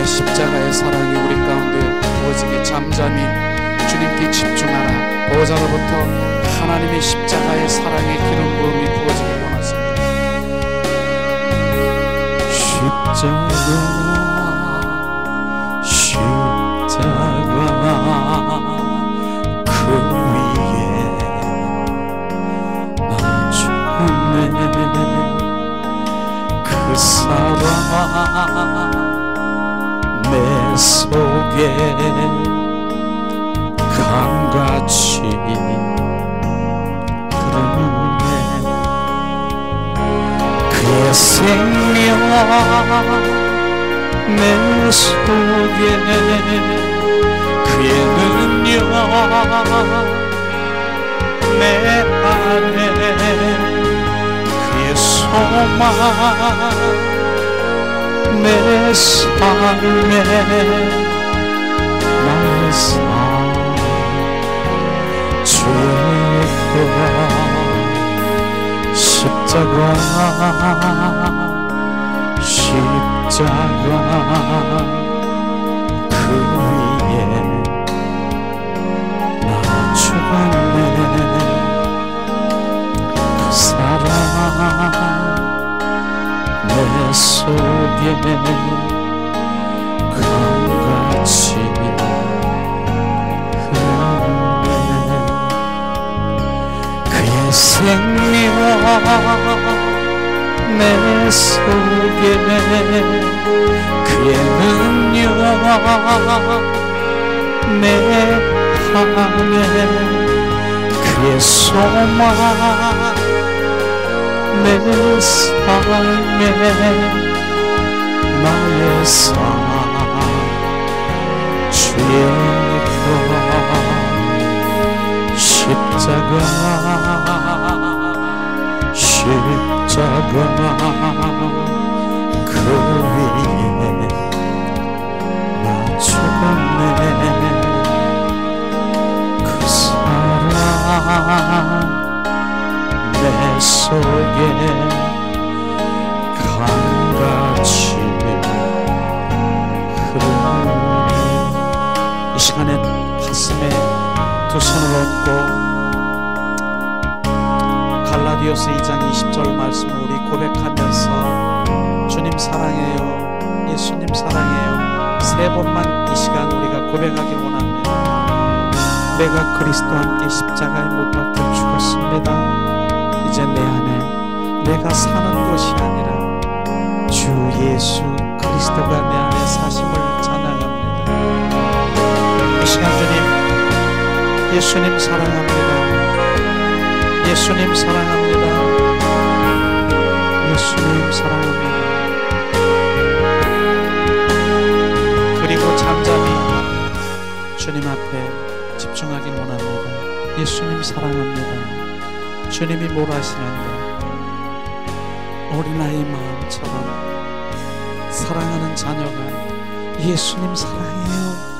주님의 십자가의 사랑이 우리 가운데 부어지게 잠잠히 주님께 집중하라. 보좌로부터 하나님의 십자가의 사랑의 기름 부음이 부어지길 원하십니다. 십자가 그 위에 나 죽네. 그 사랑 내 속에 강같이 흐르네. 그의 생명 내 속에 그의 능력 내 안에 그의 소망 내 삶에 나의 삶 주의 십자가 그 위에 나 죽었네. 그 사랑 내 속에 강같이 흐르네. 그의 생명 내 속에 그의 능력 내 안에 그의 소망 내 삶에 나의 삶 주의 십자가 그 위에 나 죽었네. 그 사랑 내 속에 강같이 흐르네. 이 시간에 가슴에 두 손을 얹고 갈라디아서 2장 20절 말씀을 우리 고백하면서 주님 사랑해요, 예수님 사랑해요 세 번만 이 시간 우리가 고백하길 원합니다. 내가 그리스도와 함께 십자가에 못 박혀 죽었습니다. 이제 내 안에 내가 사는 것이 아니라 주 예수 그리스도가 내 안에 사심을 찬양합니다. 이 시간 주님 예수님 사랑합니다. 예수님 사랑합니다. 예수님 사랑합니다. 그리고 잠잠히 주님 앞에 집중하길 원합니다. 예수님 사랑합니다. 주님이 뭘 하시는가? 어린아이의 마음처럼 사랑하는 자녀가 예수님 사랑해요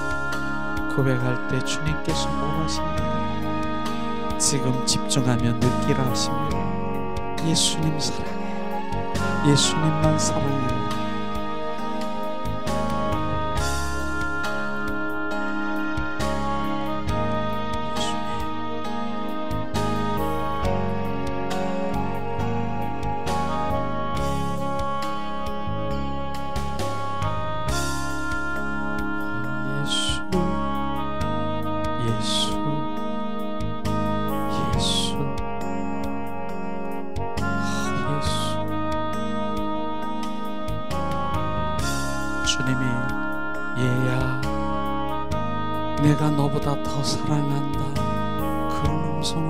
고백할 때 주님께서 뭘 하십니까? 지금 집중하며 느끼라 하십니다. 예수님 사랑해요. 예수님만 사랑해요. 주님이 얘야 내가 너보다 더 사랑한다 그런 음성을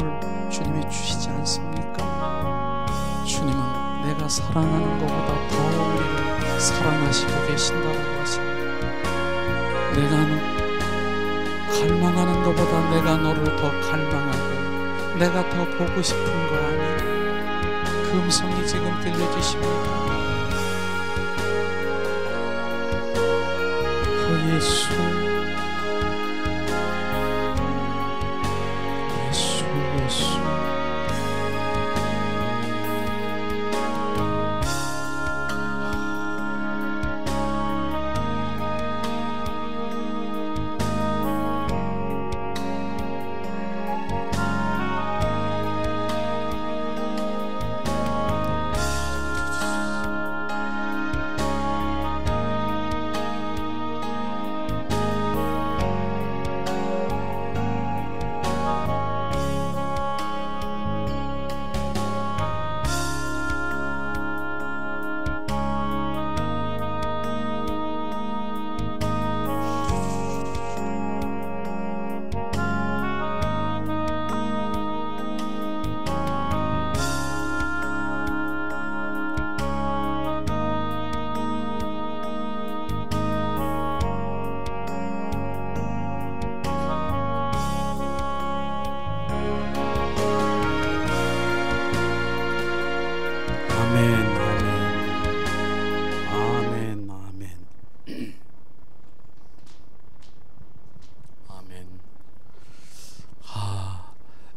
주님이 주시지 않습니까? 주님은 내가 사랑하는 것보다 더 우리를 사랑하시고 계신다고 하십니다. 내가 갈망하는 것보다 내가 너를 더 갈망하고 내가 더 보고 싶은 거 아니? 그 음성이 지금 들려주십니까? 예수 예수 예수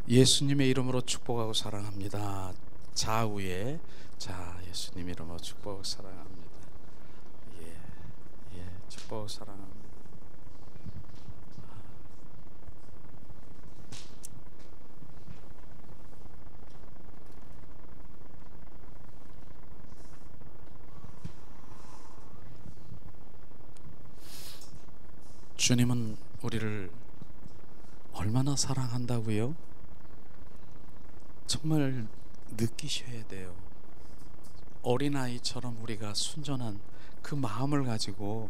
예수님의 이름으로 축복하고 사랑합니다. 좌우에 자 예수님 이름으로 축복하고 사랑합니다. 예, 축복하고 사랑합니다. 주님은 우리를 얼마나 사랑한다고요? 정말 느끼셔야 돼요. 어린아이처럼 우리가 순전한 그 마음을 가지고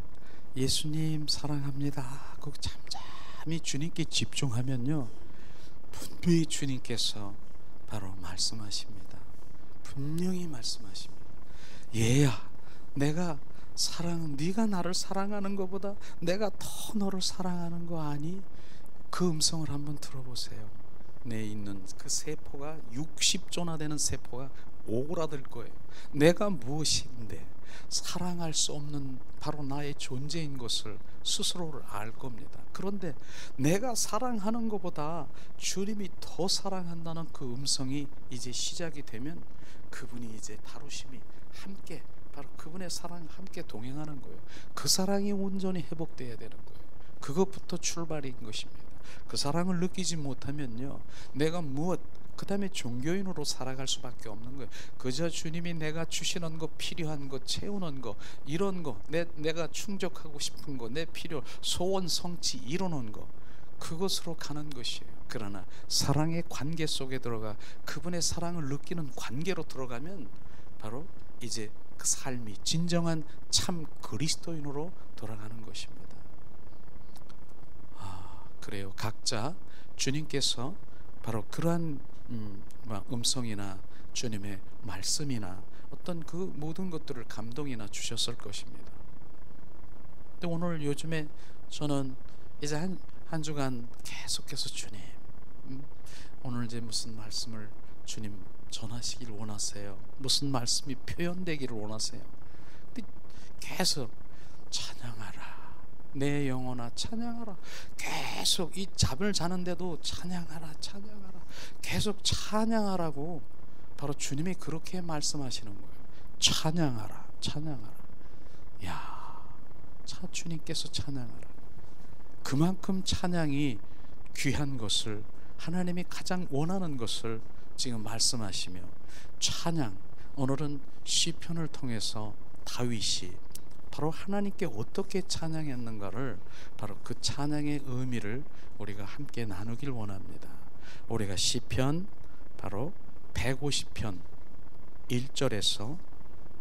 예수님 사랑합니다 그 잠잠히 주님께 집중하면요, 분명히 주님께서 바로 말씀하십니다. 분명히 말씀하십니다. 얘야, 내가 네가 나를 사랑하는 것보다 내가 더 너를 사랑하는 거 아니? 그 음성을 한번 들어보세요. 내 있는 그 세포가 60조나 되는 세포가 오그라들 거예요. 내가 무엇인데 사랑할 수 없는 바로 나의 존재인 것을 스스로를 알 겁니다. 그런데 내가 사랑하는 것보다 주님이 더 사랑한다는 그 음성이 이제 시작이 되면 그분이 이제 다루심이 함께 바로 그분의 사랑 함께 동행하는 거예요. 그 사랑이 온전히 회복돼야 되는 거예요. 그것부터 출발인 것입니다. 그 사랑을 느끼지 못하면요, 내가 무엇 그 다음에 종교인으로 살아갈 수밖에 없는 거예요. 그저 주님이 내가 주시는 거, 필요한 거, 채우는 거, 이런 거, 내가 충족하고 싶은 거, 내 필요, 소원, 성취 이루는 거, 그것으로 가는 것이에요. 그러나 사랑의 관계 속에 들어가 그분의 사랑을 느끼는 관계로 들어가면 바로 이제 그 삶이 진정한 참 그리스도인으로 돌아가는 것입니다. 그래요. 각자 주님께서 바로 그러한 음성이나 주님의 말씀이나 어떤 그 모든 것들을 감동이나 주셨을 것입니다. 근데 오늘 요즘에 저는 이제 한 주간 계속해서 주님, 오늘 이제 무슨 말씀을 주님 전하시길 원하세요? 무슨 말씀이 표현되기를 원하세요? 근데 계속 찬양하라, 내 영혼아 찬양하라, 계속 이 잠을 자는데도 찬양하라, 찬양하라, 계속 찬양하라고 바로 주님이 그렇게 말씀하시는 거예요. 찬양하라, 찬양하라. 야, 주님께서 찬양하라. 그만큼 찬양이 귀한 것을, 하나님이 가장 원하는 것을 지금 말씀하시며, 찬양, 오늘은 시편을 통해서 다윗이 바로 하나님께 어떻게 찬양했는가를, 바로 그 찬양의 의미를 우리가 함께 나누길 원합니다. 우리가 시편 바로 150편 1절에서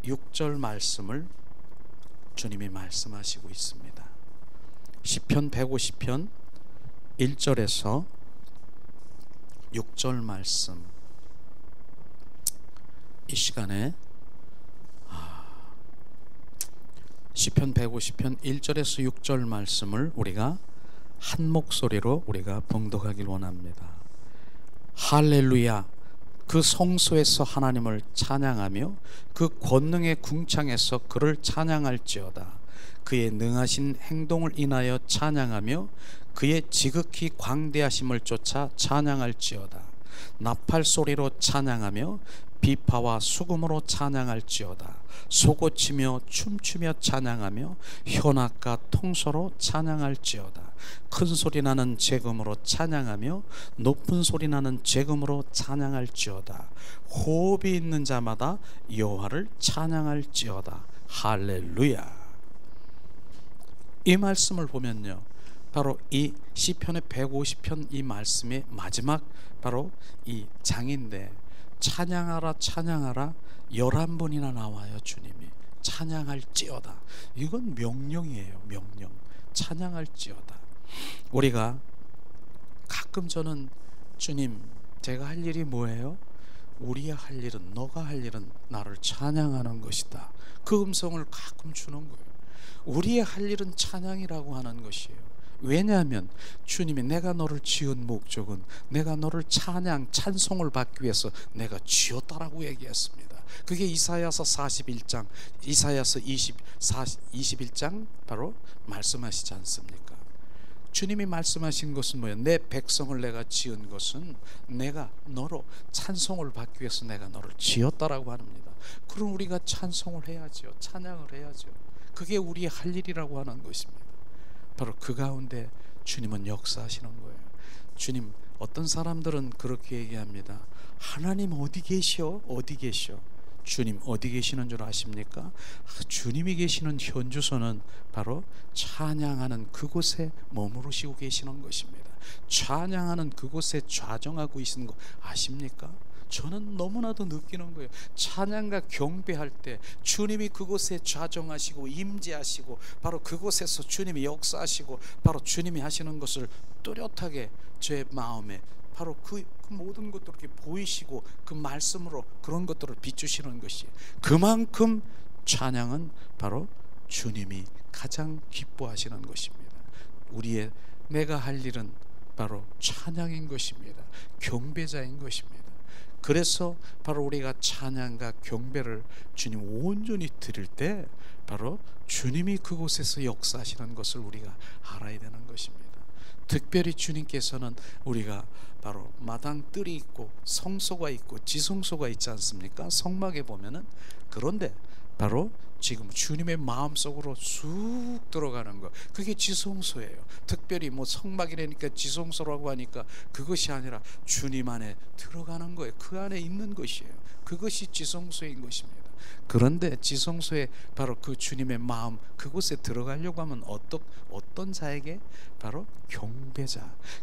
6절 말씀을 주님이 말씀하시고 있습니다. 시편 150편 1절에서 6절 말씀, 이 시간에 시편 150편 1절에서 6절 말씀을 우리가 한 목소리로 우리가 봉독하길 원합니다. 할렐루야, 그 성소에서 하나님을 찬양하며 그 권능의 궁창에서 그를 찬양할지어다. 그의 능하신 행동을 인하여 찬양하며 그의 지극히 광대하심을 쫓아 찬양할지어다. 나팔 소리로 찬양하며 비파와 수금으로 찬양할지어다. 소고치며 춤추며 찬양하며 현악과 통소로 찬양할지어다. 큰 소리 나는 재금으로 찬양하며 높은 소리 나는 재금으로 찬양할지어다. 호흡이 있는 자마다 여호와를 찬양할지어다. 할렐루야. 이 말씀을 보면요, 바로 이 시편의 150편 이 말씀의 마지막 바로 이 장인데, 찬양하라 찬양하라 11번이나 나와요. 주님이 찬양할지어다. 이건 명령이에요. 명령. 찬양할지어다. 우리가 가끔 저는 주님, 제가 할 일이 뭐예요? 우리가 할 일은, 너가 할 일은 나를 찬양하는 것이다. 그 음성을 가끔 주는 거예요. 우리의 할 일은 찬양이라고 하는 것이에요. 왜냐하면 주님이 내가 너를 지은 목적은 내가 너를 찬양, 찬송을 받기 위해서 내가 지었다라고 얘기했습니다. 그게 이사야서 41장, 이사야서 21장 바로 말씀하시지 않습니까? 주님이 말씀하신 것은 뭐예요? 내 백성을 내가 지은 것은 내가 너로 찬송을 받기 위해서 내가 너를 지었다라고 합니다. 그럼 우리가 찬송을 해야죠. 찬양을 해야죠. 그게 우리의 할 일이라고 하는 것입니다. 바로 그 가운데 주님은 역사하시는 거예요. 주님, 어떤 사람들은 그렇게 얘기합니다. 하나님 어디 계시오? 어디 계시오? 주님 어디 계시는 줄 아십니까? 주님이 계시는 현주소는 바로 찬양하는 그곳에 머무르시고 계시는 것입니다. 찬양하는 그곳에 좌정하고 계시는 거 아십니까? 저는 너무나도 느끼는 거예요. 찬양과 경배할 때 주님이 그곳에 좌정하시고 임재하시고 바로 그곳에서 주님이 역사하시고 바로 주님이 하시는 것을 뚜렷하게 제 마음에 바로 그 모든 것들을 이렇게 보이시고 그 말씀으로 그런 것들을 비추시는 것이, 그만큼 찬양은 바로 주님이 가장 기뻐하시는 것입니다. 우리의 내가 할 일은 바로 찬양인 것입니다. 경배자인 것입니다. 그래서 바로 우리가 찬양과 경배를 주님 온전히 드릴 때 바로 주님이 그곳에서 역사하시는 것을 우리가 알아야 되는 것입니다. 특별히 주님께서는 우리가 바로 마당 뜰이 있고 성소가 있고 지성소가 있지 않습니까? 성막에 보면은. 그런데 바로 지금 주님의 마음속으로 쑥 들어가는 거, 그게 지성소예요. 특별히 뭐 성막이라니까 지성소라고 하니까 그것이 아니라 주님 안에 들어가는 거예요. 그 안에 있는 것이에요. 그것이 지성소인 것입니다. 그런데 지성소에 바로 그 주님의 마음 그곳에 들어가려고 하면 어떤 자에게? 바로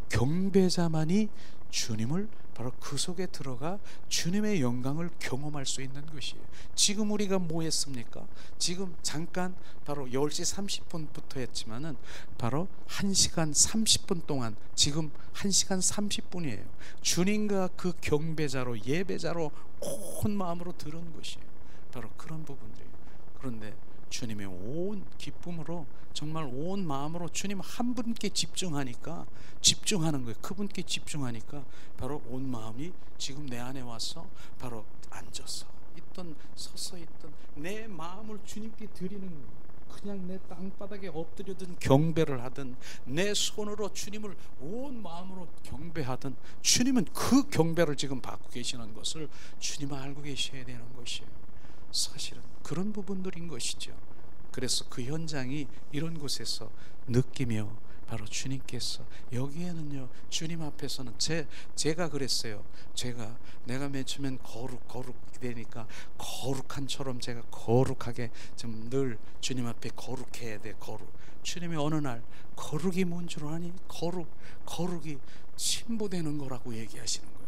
경배자만이 주님을 바로 그 속에 들어가 주님의 영광을 경험할 수 있는 것이에요. 지금 우리가 뭐 했습니까? 지금 잠깐 바로 10시 30분부터 했지만은 바로 1시간 30분 동안 지금 1시간 30분이에요. 주님과 그 경배자로 예배자로 온 마음으로 들은 것이에요. 바로 그런 부분들이에요. 그런데 주님의 온 기쁨으로 정말 온 마음으로 주님 한 분께 집중하는 거예요. 그분께 집중하니까 바로 온 마음이 지금 내 안에 와서 바로 앉아서 있던 서서 있던 내 마음을 주님께 드리는 거예요. 그냥 내 땅바닥에 엎드려든 경배를 하든 내 손으로 주님을 온 마음으로 경배하든 주님은 그 경배를 지금 받고 계시는 것을 주님은 알고 계셔야 되는 것이에요. 사실은 그런 부분들인 것이죠. 그래서 그 현장이 이런 곳에서 느끼며 바로 주님께서 여기에는요, 주님 앞에서는 제가 그랬어요. 내가 맨 처음엔 거룩 되니까 거룩한처럼 제가 거룩하게 좀 늘 주님 앞에 거룩해야 돼. 주님이 어느 날 거룩이 뭔 줄 아니? 거룩이 신부되는 거라고 얘기하시는 거예요.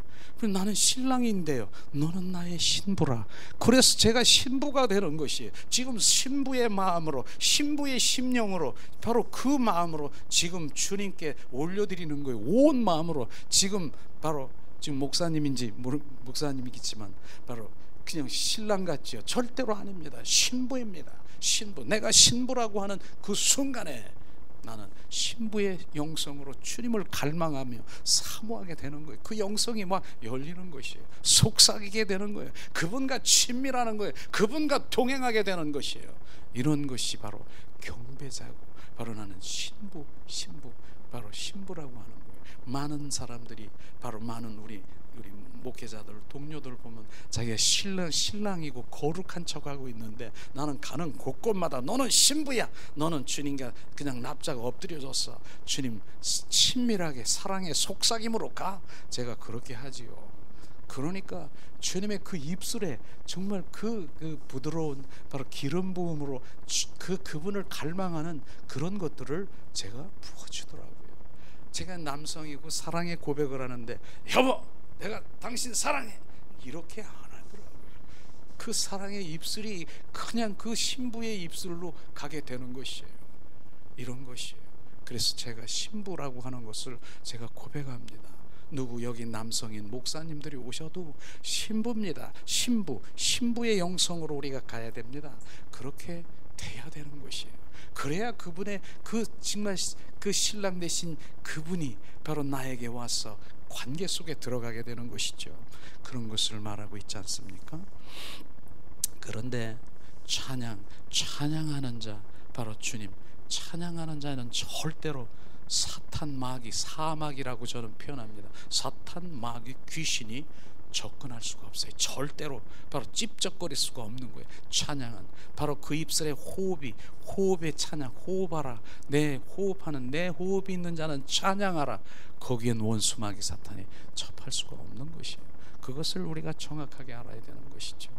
나는 신랑인데요, 너는 나의 신부라. 그래서 제가 신부가 되는 것이에요. 지금 신부의 마음으로, 신부의 심령으로, 바로 그 마음으로 지금 주님께 올려드리는 거예요. 온 마음으로. 지금 목사님인지 목사님이겠지만 바로 그냥 신랑 같지요? 절대로 아닙니다. 신부입니다. 신부. 내가 신부라고 하는 그 순간에 나는 신부의 영성으로 주님을 갈망하며 사모하게 되는 거예요. 그 영성이 막 열리는 것이에요. 속삭이게 되는 거예요. 그분과 친밀하는 거예요. 그분과 동행하게 되는 것이에요. 이런 것이 바로 경배자고, 바로 나는 신부, 바로 신부라고 하는 거예요. 많은 사람들이 바로 많은 우리 목회자들, 동료들 보면 자기가 신랑이고 거룩한 척하고 있는데 나는 가는 곳곳마다 너는 신부야, 너는 주님과 그냥 납작 엎드려졌어, 주님 친밀하게 사랑의 속삭임으로 가. 제가 그렇게 하지요. 그러니까 주님의 그 입술에 정말 그 부드러운 바로 기름 부음으로 그분을 갈망하는 그런 것들을 제가 부어주더라고요. 제가 남성이고 사랑의 고백을 하는데 여보 내가 당신 사랑해 이렇게 안 하더라고요. 그 사랑의 입술이 그냥 그 신부의 입술로 가게 되는 것이에요. 이런 것이에요. 그래서 제가 신부라고 하는 것을 제가 고백합니다. 누구 여기 남성인 목사님들이 오셔도 신부입니다. 신부의 영성으로 우리가 가야 됩니다. 그렇게 돼야 되는 것이에요. 그래야 그분의 정말 그 신랑 되신 그분이 바로 나에게 와서 관계 속에 들어가게 되는 것이죠. 그런 것을 말하고 있지 않습니까? 그런데 찬양하는 자, 바로 주님 찬양하는 자는 절대로 사탄 마귀, 사마귀라고 저는 표현합니다. 사탄 마귀 귀신이 접근할 수가 없어요. 절대로 바로 찝쩍거릴 수가 없는 거예요. 찬양은 바로 그 입술의 호흡의 찬양. 호흡하라, 내 호흡하는 내 호흡이 있는 자는 찬양하라. 거기엔 원수 마귀 사탄이 접할 수가 없는 것이에요. 그것을 우리가 정확하게 알아야 되는 것이죠.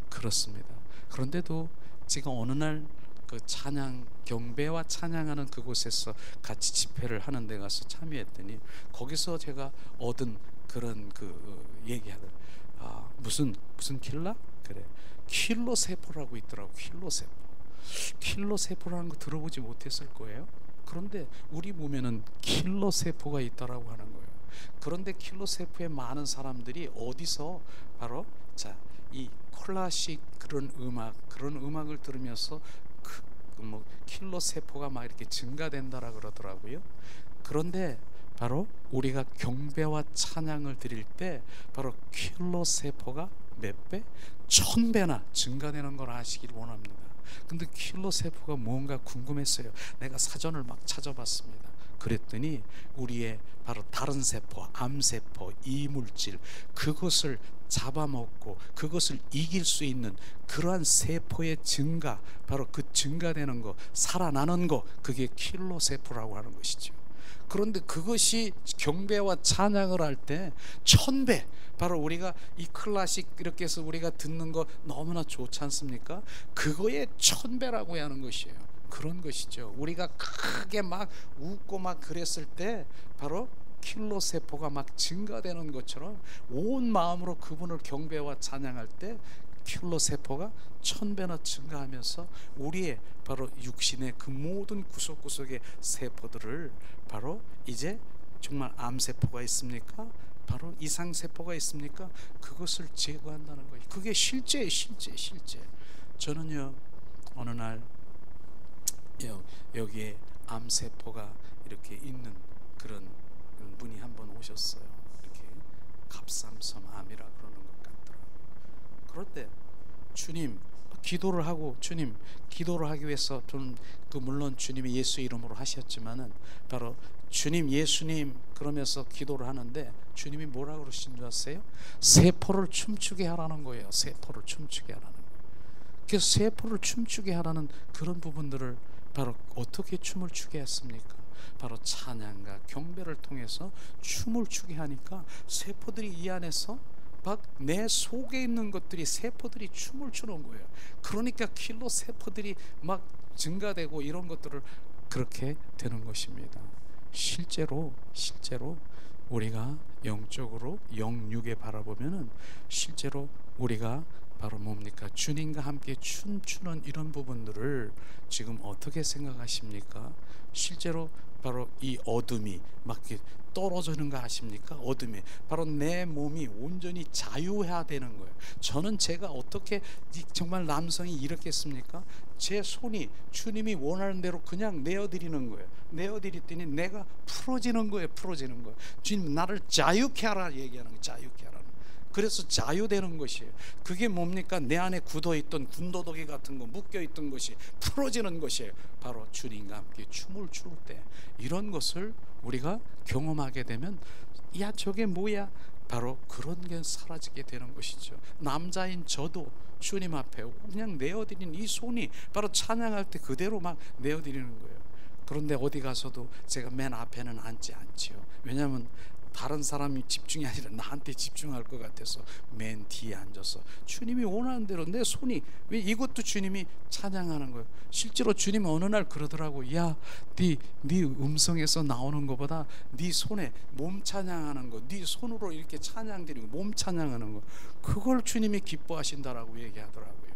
그렇습니다. 그런데도 제가 어느 날 그 찬양, 경배와 찬양하는 그곳에서 같이 집회를 하는 데 가서 참여했더니 거기서 제가 얻은 그런 그 얘기하는 무슨 킬러? 그래, 킬러 세포라고 있더라고. 킬러 세포라는 거 들어보지 못했을 거예요. 그런데 우리 몸에는 킬러 세포가 있다라고 하는 거예요. 그런데 킬러 세포에 많은 사람들이 어디서 바로 이 클래식 그런 음악을 들으면서 킬러 세포가 막 이렇게 증가된다라 그러더라고요. 그런데 바로 우리가 경배와 찬양을 드릴 때 바로 킬러 세포가 몇 배? 1000배나 증가되는 걸 아시길 원합니다. 근데 킬러 세포가 뭔가 궁금했어요. 내가 사전을 막 찾아봤습니다. 그랬더니 우리의 바로 다른 세포, 암세포, 이물질, 그것을 잡아먹고 그것을 이길 수 있는 그러한 세포의 증가, 바로 그 증가되는 거, 살아나는 거, 그게 킬러 세포라고 하는 것이죠. 그런데 그것이 경배와 찬양을 할 때 1000배, 바로 우리가 이 클래식 이렇게 해서 우리가 듣는 거 너무나 좋지 않습니까? 그거의 1000배라고 하는 것이에요. 그런 것이죠. 우리가 크게 막 웃고 막 그랬을 때 바로 킬러 세포가 막 증가되는 것처럼 온 마음으로 그분을 경배와 찬양할 때 킬러 세포가 1000배나 증가하면서 우리의 바로 육신의 그 모든 구석구석의 세포들을 바로 이제 정말 암세포가 있습니까? 바로 이상세포가 있습니까? 그것을 제거한다는 거예요. 그게 실제. 저는요 어느 날 여기에 암세포가 이렇게 있는 그런 분이 한번 오셨어요. 이렇게 갑삼섬 암이라 그러는 것 같더라고요. 그럴 때 주님 기도를 하고, 주님 기도를 하기 위해서 좀 물론 주님이 예수 이름으로 하셨지만은 바로 주님 예수님 그러면서 기도를 하는데 주님이 뭐라고 그러신 줄 아세요? 세포를 춤추게 하라는 거예요. 세포를 춤추게 하라는 거예요. 그래서 세포를 춤추게 하라는 그런 부분들을 바로 어떻게 춤을 추게 했습니까? 바로 찬양과 경배를 통해서 춤을 추게 하니까 세포들이 이 안에서 막 내 속에 있는 것들이 세포들이 춤을 추는 거예요. 그러니까 킬러 세포들이 막 증가되고 이런 것들을 그렇게 되는 것입니다. 실제로 우리가 영적으로 영육에 바라보면은 실제로 우리가 바로 뭡니까? 주님과 함께 춤추는 이런 부분들을 지금 어떻게 생각하십니까? 실제로 바로 이 어둠이 막 떨어지는 거 아십니까? 어둠이 바로 내 몸이 온전히 자유해야 되는 거예요. 저는 제가 어떻게 정말 남성이 이렇겠습니까? 제 손이 주님이 원하는 대로 그냥 내어드리는 거예요. 내어드렸더니 내가 풀어지는 거예요. 주님 나를 자유케 하라 얘기하는 거예요. 자유케 하라. 그래서 자유되는 것이에요. 그게 뭡니까? 내 안에 굳어있던 군더더기 같은 거, 묶여있던 것이 풀어지는 것이에요. 바로 주님과 함께 춤을 출 때 이런 것을 우리가 경험하게 되면 야 저게 뭐야? 바로 그런 게 사라지게 되는 것이죠. 남자인 저도 주님 앞에 그냥 내어드리는 이 손이 바로 찬양할 때 그대로 막 내어드리는 거예요. 그런데 어디 가서도 제가 맨 앞에는 앉지 않지요. 왜냐하면 다른 사람이 집중이 아니라 나한테 집중할 것 같아서 맨 뒤에 앉아서 주님이 원하는 대로 내 손이, 왜 이것도 주님이 찬양하는 거예요. 실제로 주님이 어느 날 그러더라고. 야, 네 음성에서 나오는 것보다 네 손에 몸 찬양하는 거, 네 손으로 이렇게 찬양 드리고 몸 찬양하는 거, 그걸 주님이 기뻐하신다라고 얘기하더라고요.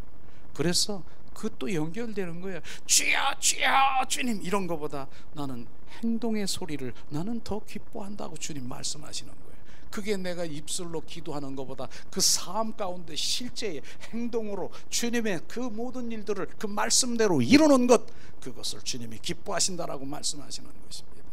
그래서 그것도 연결되는 거예요. 주여 주여 주님 이런 거보다 나는 행동의 소리를 나는 더 기뻐한다고 주님 말씀하시는 거예요. 그게 내가 입술로 기도하는 것보다 그 삶 가운데 실제의 행동으로 주님의 그 모든 일들을 그 말씀대로 이루는 것, 그것을 주님이 기뻐하신다라고 말씀하시는 것입니다.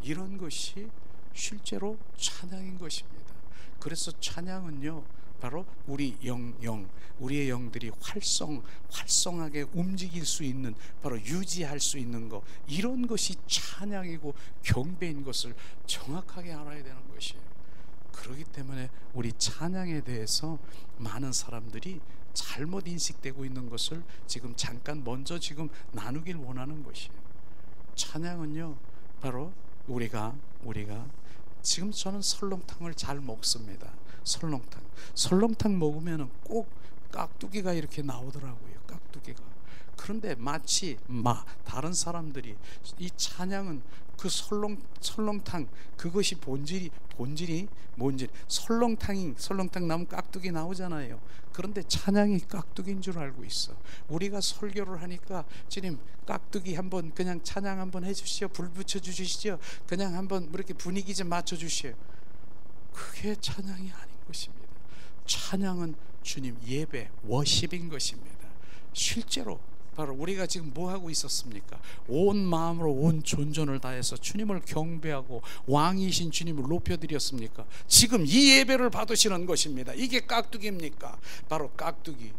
이런 것이 실제로 찬양인 것입니다. 그래서 찬양은요 바로 우리의 영들이 활성하게 움직일 수 있는, 바로 유지할 수 있는 것, 이런 것이 찬양이고 경배인 것을 정확하게 알아야 되는 것이에요. 그렇기 때문에 우리 찬양에 대해서 많은 사람들이 잘못 인식되고 있는 것을 지금 잠깐 먼저 지금 나누길 원하는 것이에요. 찬양은요, 바로 우리가 지금 저는 설렁탕을 잘 먹습니다. 설렁탕 먹으면 꼭 깍두기가 이렇게 나오더라고요. 깍두기가. 그런데 마치 다른 사람들이 이 찬양은 그 설렁탕, 그것이 본질이 뭔지, 설렁탕 나면 깍두기 나오잖아요. 그런데 찬양이 깍두기인 줄 알고 있어. 우리가 설교를 하니까 주님 깍두기 한번 그냥 찬양 한번 해주시오, 불 붙여 주시죠, 그냥 한번 이렇게 분위기 좀 맞춰 주시오. 그게 찬양이 아닌 것입니다. 찬양은 주님 예배, 워십인 것입니다. 실제로 바로 우리가 지금 뭐 하고 있었습니까? 온 마음으로 온 존전을 다해서 주님을 경배하고 왕이신 주님을 높여드렸습니까? 지금 이 예배를 받으시는 것입니다. 이게 깍두기입니까? 바로 깍두기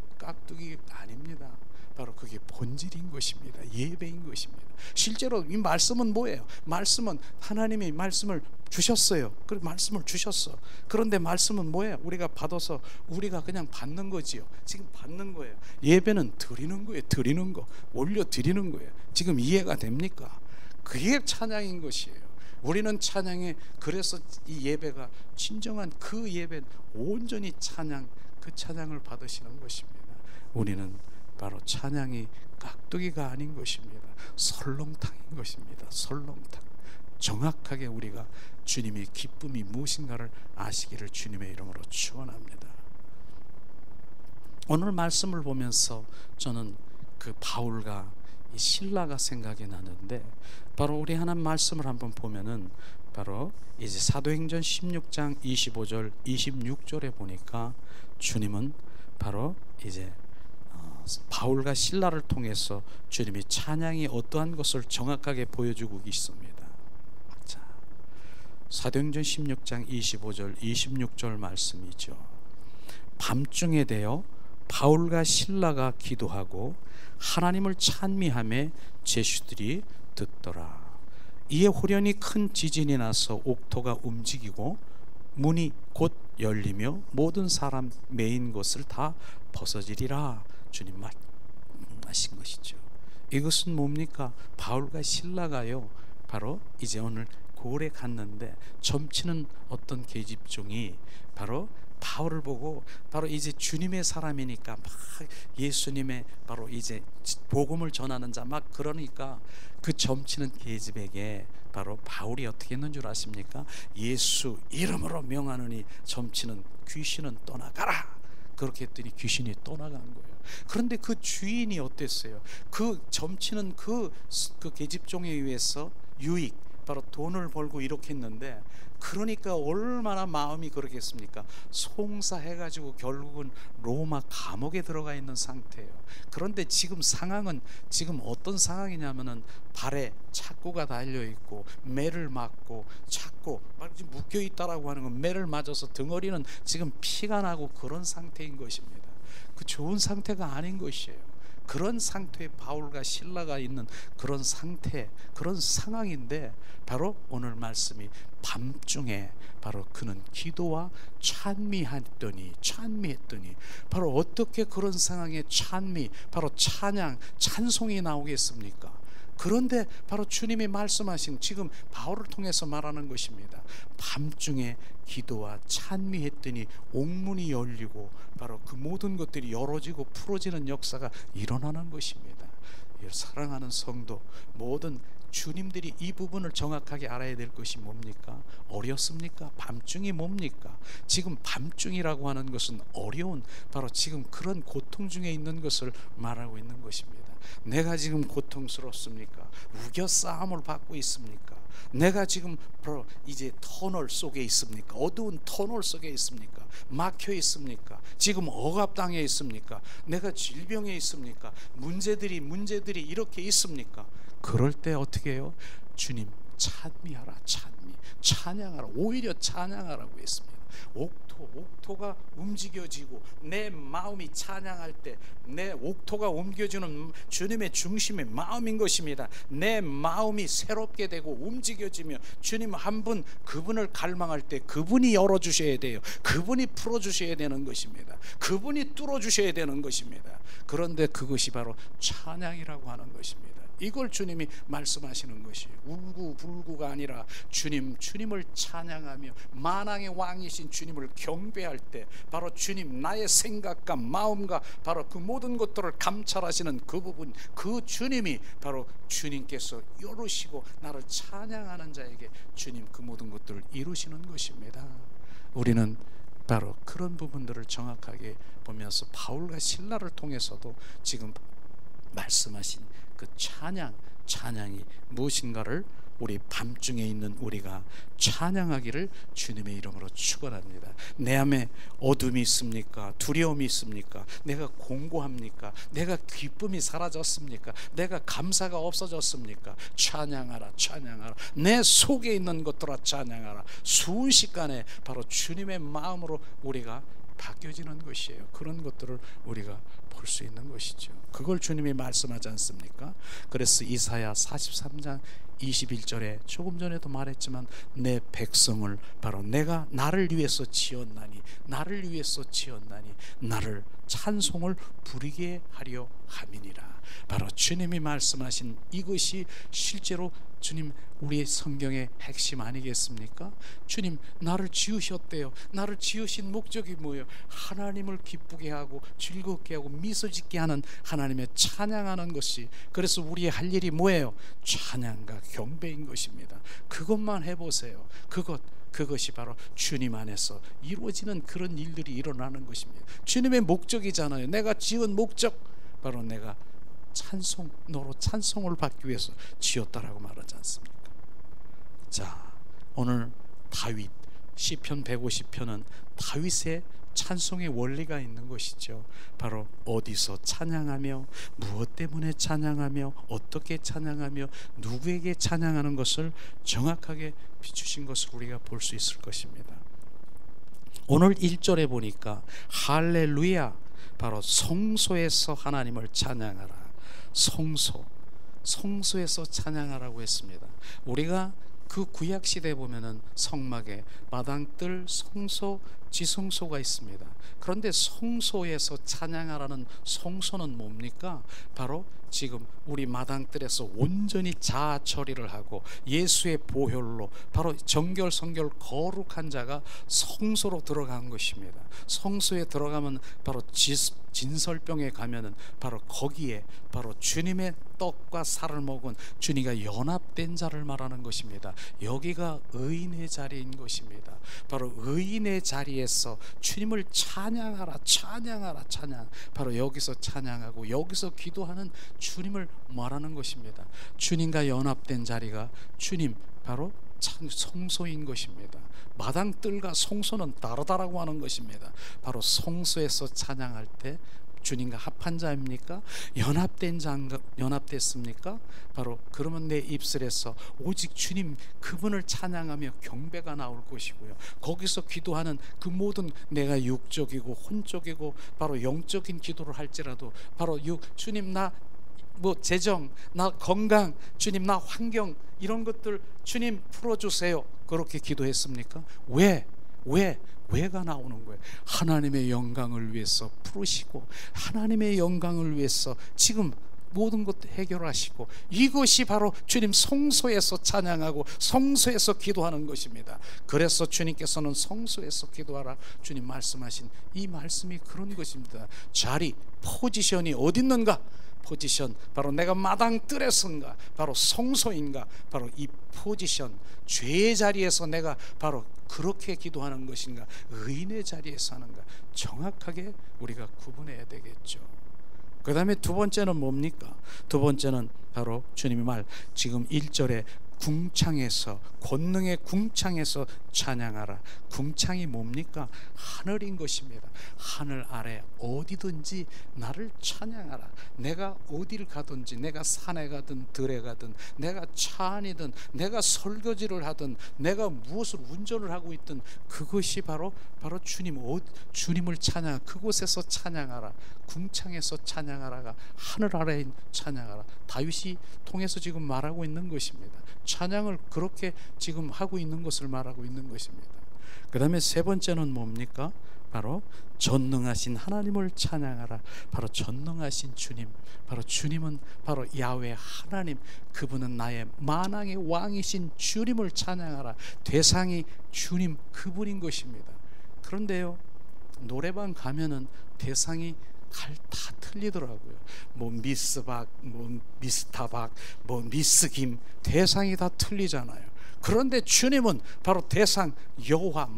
아닙니다. 바로 그게 본질인 것입니다. 예배인 것입니다. 실제로 이 말씀은 뭐예요? 말씀은 하나님이 말씀을 주셨어요. 그 말씀을 주셨어. 그런데 말씀은 뭐예요? 우리가 받아서 우리가 그냥 받는 거지요. 지금 받는 거예요. 예배는 드리는 거예요. 드리는 거, 올려 드리는 거예요. 지금 이해가 됩니까? 그게 찬양인 것이에요. 우리는 찬양에, 그래서 이 예배가 진정한 그 예배, 온전히 찬양, 그 찬양을 받으시는 것입니다. 우리는 바로 찬양이 깍두기가 아닌 것입니다. 설렁탕인 것입니다. 설렁탕. 정확하게 우리가 주님의 기쁨이 무엇인가를 아시기를 주님의 이름으로 축원합니다. 오늘 말씀을 보면서 저는 그 바울과 이 실라가 생각이 나는데, 바로 우리 하나님 말씀을 한번 보면은 바로 이제 사도행전 16장 25절 26절에 보니까 주님은 바로 이제 바울과 실라를 통해서 주님이 찬양이 어떠한 것을 정확하게 보여주고 있습니다. 자, 사도행전 16장 25절 26절 말씀이죠. 밤중에 되어 바울과 실라가 기도하고 하나님을 찬미하며 제수들이 듣더라. 이에 호련히 큰 지진이 나서 옥토가 움직이고 문이 곧 열리며 모든 사람 매인 것을 다 벗어지리라. 주님 말씀하신 것이죠. 이것은 뭡니까? 바울과 실라가요, 바로 이제 오늘 고을에 갔는데 점치는 어떤 계집종이 바로 바울을 보고, 바로 이제 주님의 사람이니까 막 예수님의 바로 이제 복음을 전하는 자 막 그러니까 그 점치는 계집에게 바로 바울이 어떻게 했는 줄 아십니까? 예수 이름으로 명하노니 점치는 귀신은 떠나가라. 그렇게 했더니 귀신이 떠나간 거예요. 그런데 그 주인이 어땠어요? 그 점치는 그 계집종에 의해서 유익, 바로 돈을 벌고 이렇게 했는데, 그러니까 얼마나 마음이 그러겠습니까? 송사해가지고 결국은 로마 감옥에 들어가 있는 상태예요. 그런데 지금 상황은 지금 어떤 상황이냐면은 발에 착고가 달려있고 매를 맞고 착고 막 묶여 있다라고 하는 건, 매를 맞아서 덩어리는 지금 피가 나고 그런 상태인 것입니다. 그 좋은 상태가 아닌 것이에요. 그런 상태에 바울과 실라가 있는 그런 상태, 그런 상황인데, 바로 오늘 말씀이 밤중에 바로 그는 기도와 찬미했더니 바로 어떻게 그런 상황에 바로 찬양, 찬송이 나오겠습니까? 그런데 바로 주님이 말씀하신, 지금 바울을 통해서 말하는 것입니다. 밤중에 기도와 찬미했더니 옥문이 열리고 바로 그 모든 것들이 열어지고 풀어지는 역사가 일어나는 것입니다. 사랑하는 성도, 모든 주님들이 이 부분을 정확하게 알아야 될 것이 뭡니까? 어렵습니까? 밤중이 뭡니까? 지금 밤중이라고 하는 것은 어려운, 바로 지금 그런 고통 중에 있는 것을 말하고 있는 것입니다. 내가 지금 고통스럽습니까? 우겨싸움을 받고 있습니까? 내가 지금 바로 이제 터널 속에 있습니까? 어두운 터널 속에 있습니까? 막혀 있습니까? 지금 억압당해 있습니까? 내가 질병에 있습니까? 문제들이 이렇게 있습니까? 그럴 때 어떻게 해요? 주님 찬미하라. 찬양하라. 오히려 찬양하라고 했습니다. 옥토가 움직여지고 내 마음이 찬양할 때 내 옥토가 옮겨지는 주님의 중심의 마음인 것입니다. 내 마음이 새롭게 되고 움직여지며 주님 한 분, 그분을 갈망할 때 그분이 열어주셔야 돼요. 그분이 풀어주셔야 되는 것입니다. 그분이 뚫어주셔야 되는 것입니다. 그런데 그것이 바로 찬양이라고 하는 것입니다. 이걸 주님이 말씀하시는 것이에요. 울구불구가 아니라 주님을 찬양하며 만왕의 왕이신 주님을 경배할 때 바로 주님, 나의 생각과 마음과 바로 그 모든 것들을 감찰하시는 그 부분, 그 주님이 바로 주님께서 이루시고 나를 찬양하는 자에게 주님 그 모든 것들을 이루시는 것입니다. 우리는 바로 그런 부분들을 정확하게 보면서 바울과 실라를 통해서도 지금 말씀하신 그 찬양이 무엇인가를 우리 밤중에 있는 우리가 찬양하기를 주님의 이름으로 축원합니다. 내 안에 어둠이 있습니까? 두려움이 있습니까? 내가 공고합니까? 내가 기쁨이 사라졌습니까? 내가 감사가 없어졌습니까? 찬양하라. 내 속에 있는 것들아 찬양하라. 순식간에 바로 주님의 마음으로 우리가 바뀌어지는 것이에요. 그런 것들을 우리가 볼 수 있는 것이죠. 그걸 주님이 말씀하지 않습니까? 그래서 이사야 43장 21절에 조금 전에도 말했지만 내 백성을 바로 내가 나를 위해서 지었나니 나를 찬송을 부리게 하려 함이니라. 바로 주님이 말씀하신 이것이 실제로 주님 우리의 성경의 핵심 아니겠습니까? 주님 나를 지으셨대요. 나를 지으신 목적이 뭐예요? 하나님을 기쁘게 하고 즐겁게 하고 미소 짓게 하는 하나님의 찬양하는 것이, 그래서 우리의 할 일이 뭐예요? 찬양과 경배인 것입니다. 그것만 해보세요. 그것이 바로 주님 안에서 이루어지는 그런 일들이 일어나는 것입니다. 주님의 목적이잖아요. 내가 지은 목적, 바로 내가 너로 찬송을 받기 위해서 지었다라고 말하지 않습니까? 자, 오늘 다윗 시편 150편은 다윗의 찬송의 원리가 있는 것이죠. 바로 어디서 찬양하며 무엇 때문에 찬양하며 어떻게 찬양하며 누구에게 찬양하는 것을 정확하게 비추신 것을 우리가 볼 수 있을 것입니다. 오늘 1절에 보니까 할렐루야, 바로 성소에서 하나님을 찬양하라. 성소에서 찬양하라고 했습니다. 우리가 그 구약 시대에 보면은 성막에 마당뜰, 성소, 지성소가 있습니다. 그런데 성소에서 찬양하라는 성소는 뭡니까? 바로 지금 우리 마당뜰에서 온전히 자아 처리를 하고 예수의 보혈로 바로 정결 성결 거룩한 자가 성소로 들어간 것입니다. 성소에 들어가면 바로 진설병에 가면은 바로 거기에 바로 주님의 떡과 살을 먹은 주님과 연합된 자를 말하는 것입니다. 여기가 의인의 자리인 것입니다. 바로 의인의 자리에서 주님을 찬양하라. 바로 여기서 찬양하고 여기서 기도하는 주님을 말하는 것입니다. 주님과 연합된 자리가 주님 바로 성소인 것입니다. 마당뜰과 성소는 다르다라고 하는 것입니다. 바로 성소에서 찬양할 때 주님과 합한 자입니까? 연합됐습니까? 바로 그러면 내 입술에서 오직 주님 그분을 찬양하며 경배가 나올 것이고요. 거기서 기도하는 그 모든 내가 육적이고 혼적이고 바로 영적인 기도를 할지라도 바로 주님 나 재정, 나 건강, 주님 나 환경 이런 것들 주님 풀어주세요. 그렇게 기도했습니까? 왜가 나오는 거예요. 하나님의 영광을 위해서 풀으시고 하나님의 영광을 위해서 지금 모든 것 해결하시고, 이것이 바로 주님 성소에서 찬양하고 성소에서 기도하는 것입니다. 그래서 주님께서는 성소에서 기도하라 주님 말씀하신 이 말씀이 그런 것입니다. 자리, 포지션이 어디 있는가? 포지션, 바로 내가 마당뜰에 선가, 바로 성소인가, 바로 이 포지션, 죄의 자리에서 내가 바로 그렇게 기도하는 것인가, 의인의 자리에서 하는가, 정확하게 우리가 구분해야 되겠죠. 그 다음에 두 번째는 뭡니까? 두 번째는 바로 주님이 지금 1절에 궁창에서, 권능의 궁창에서 찬양하라. 궁창이 뭡니까? 하늘인 것입니다. 하늘 아래 어디든지 나를 찬양하라. 내가 어디를 가든지, 내가 산에 가든 들에 가든, 내가 차 안이든, 내가 설거지를 하든, 내가 무엇을 운전을 하고 있든, 그것이 바로 주님을 찬양, 그곳에서 찬양하라. 궁창에서 찬양하라가 하늘 아래인 찬양하라. 다윗이 통해서 지금 말하고 있는 것입니다. 찬양을 그렇게 지금 하고 있는 것을 말하고 있는 것입니다. 그 다음에 세 번째는 뭡니까? 바로 전능하신 하나님을 찬양하라. 바로 전능하신 주님, 바로 주님은 바로 야훼 하나님, 그분은 나의 만왕의 왕이신 주님을 찬양하라. 대상이 주님, 그분인 것입니다. 그런데요, 노래방 가면은 대상이 다 틀리더라고요. 뭐 미스박, 뭐 미스타박, 뭐 미스김, 대상이 다 틀리잖아요. 그런데 주님은 바로 대상 여호와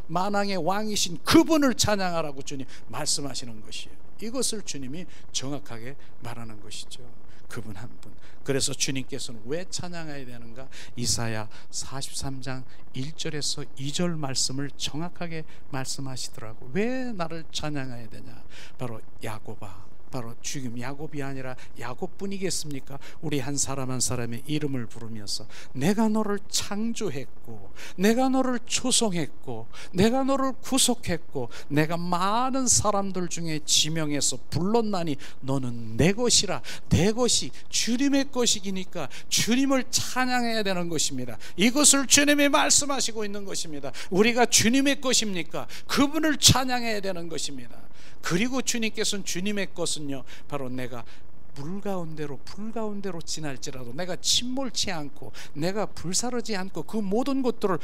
만왕의 왕이신 그분을 찬양하라고 주님 말씀하시는 것이에요. 이것을 주님이 정확하게 말하는 것이죠. 그분 한 분. 그래서 주님께서는 왜 찬양해야 되는가? 이사야 43장 1절에서 2절 말씀을 정확하게 말씀하시더라고. 왜 나를 찬양해야 되냐? 바로 야곱아, 바로 지금 야곱이 아니라 야곱뿐이겠습니까? 우리 한 사람 한 사람의 이름을 부르면서 내가 너를 창조했고, 내가 너를 조성했고, 내가 너를 구속했고, 내가 많은 사람들 중에 지명해서 불렀나니 너는 내 것이라. 내 것이 주님의 것이니까 주님을 찬양해야 되는 것입니다. 이것을 주님이 말씀하시고 있는 것입니다. 우리가 주님의 것입니까? 그분을 찬양해야 되는 것입니다. 그리고 주님께서는 주님의 것은요, 바로 내가 물 가운데로 지날지라도 내가 침몰치 않고, 내가 불사르지 않고, 그 모든 것들을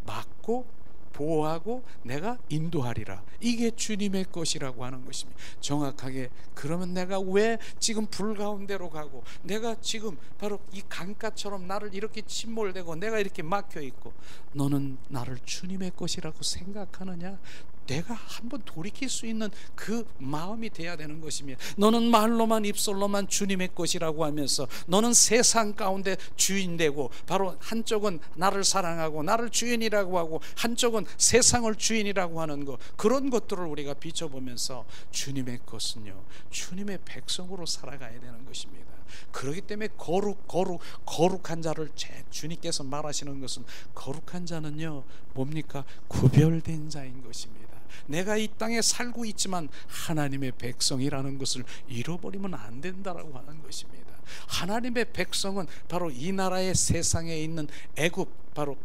막고 보호하고 내가 인도하리라. 이게 주님의 것이라고 하는 것입니다. 정확하게. 그러면 내가 왜 지금 불 가운데로 가고, 내가 지금 바로 이 강가처럼 나를 이렇게 침몰되고 내가 이렇게 막혀 있고, 너는 나를 주님의 것이라고 생각하느냐? 내가 한번 돌이킬 수 있는 그 마음이 돼야 되는 것입니다. 너는 말로만, 입술로만 주님의 것이라고 하면서, 너는 세상 가운데 주인되고, 바로 한쪽은 나를 사랑하고 나를 주인이라고 하고, 한쪽은 세상을 주인이라고 하는 것, 그런 것들을 우리가 비춰보면서 주님의 것은요, 주님의 백성으로 살아가야 되는 것입니다. 그렇기 때문에 거룩한 자를 주님께서 말하시는 것은, 거룩한 자는요 뭡니까? 구별된 자인 것입니다. 내가 이 땅에 살고 있지만 하나님의 백성이라는 것을 잃어버리면 안 된다라고 하는 것입니다. 하나님의 백성은 바로 이 나라의 세상에 있는 애굽, 바로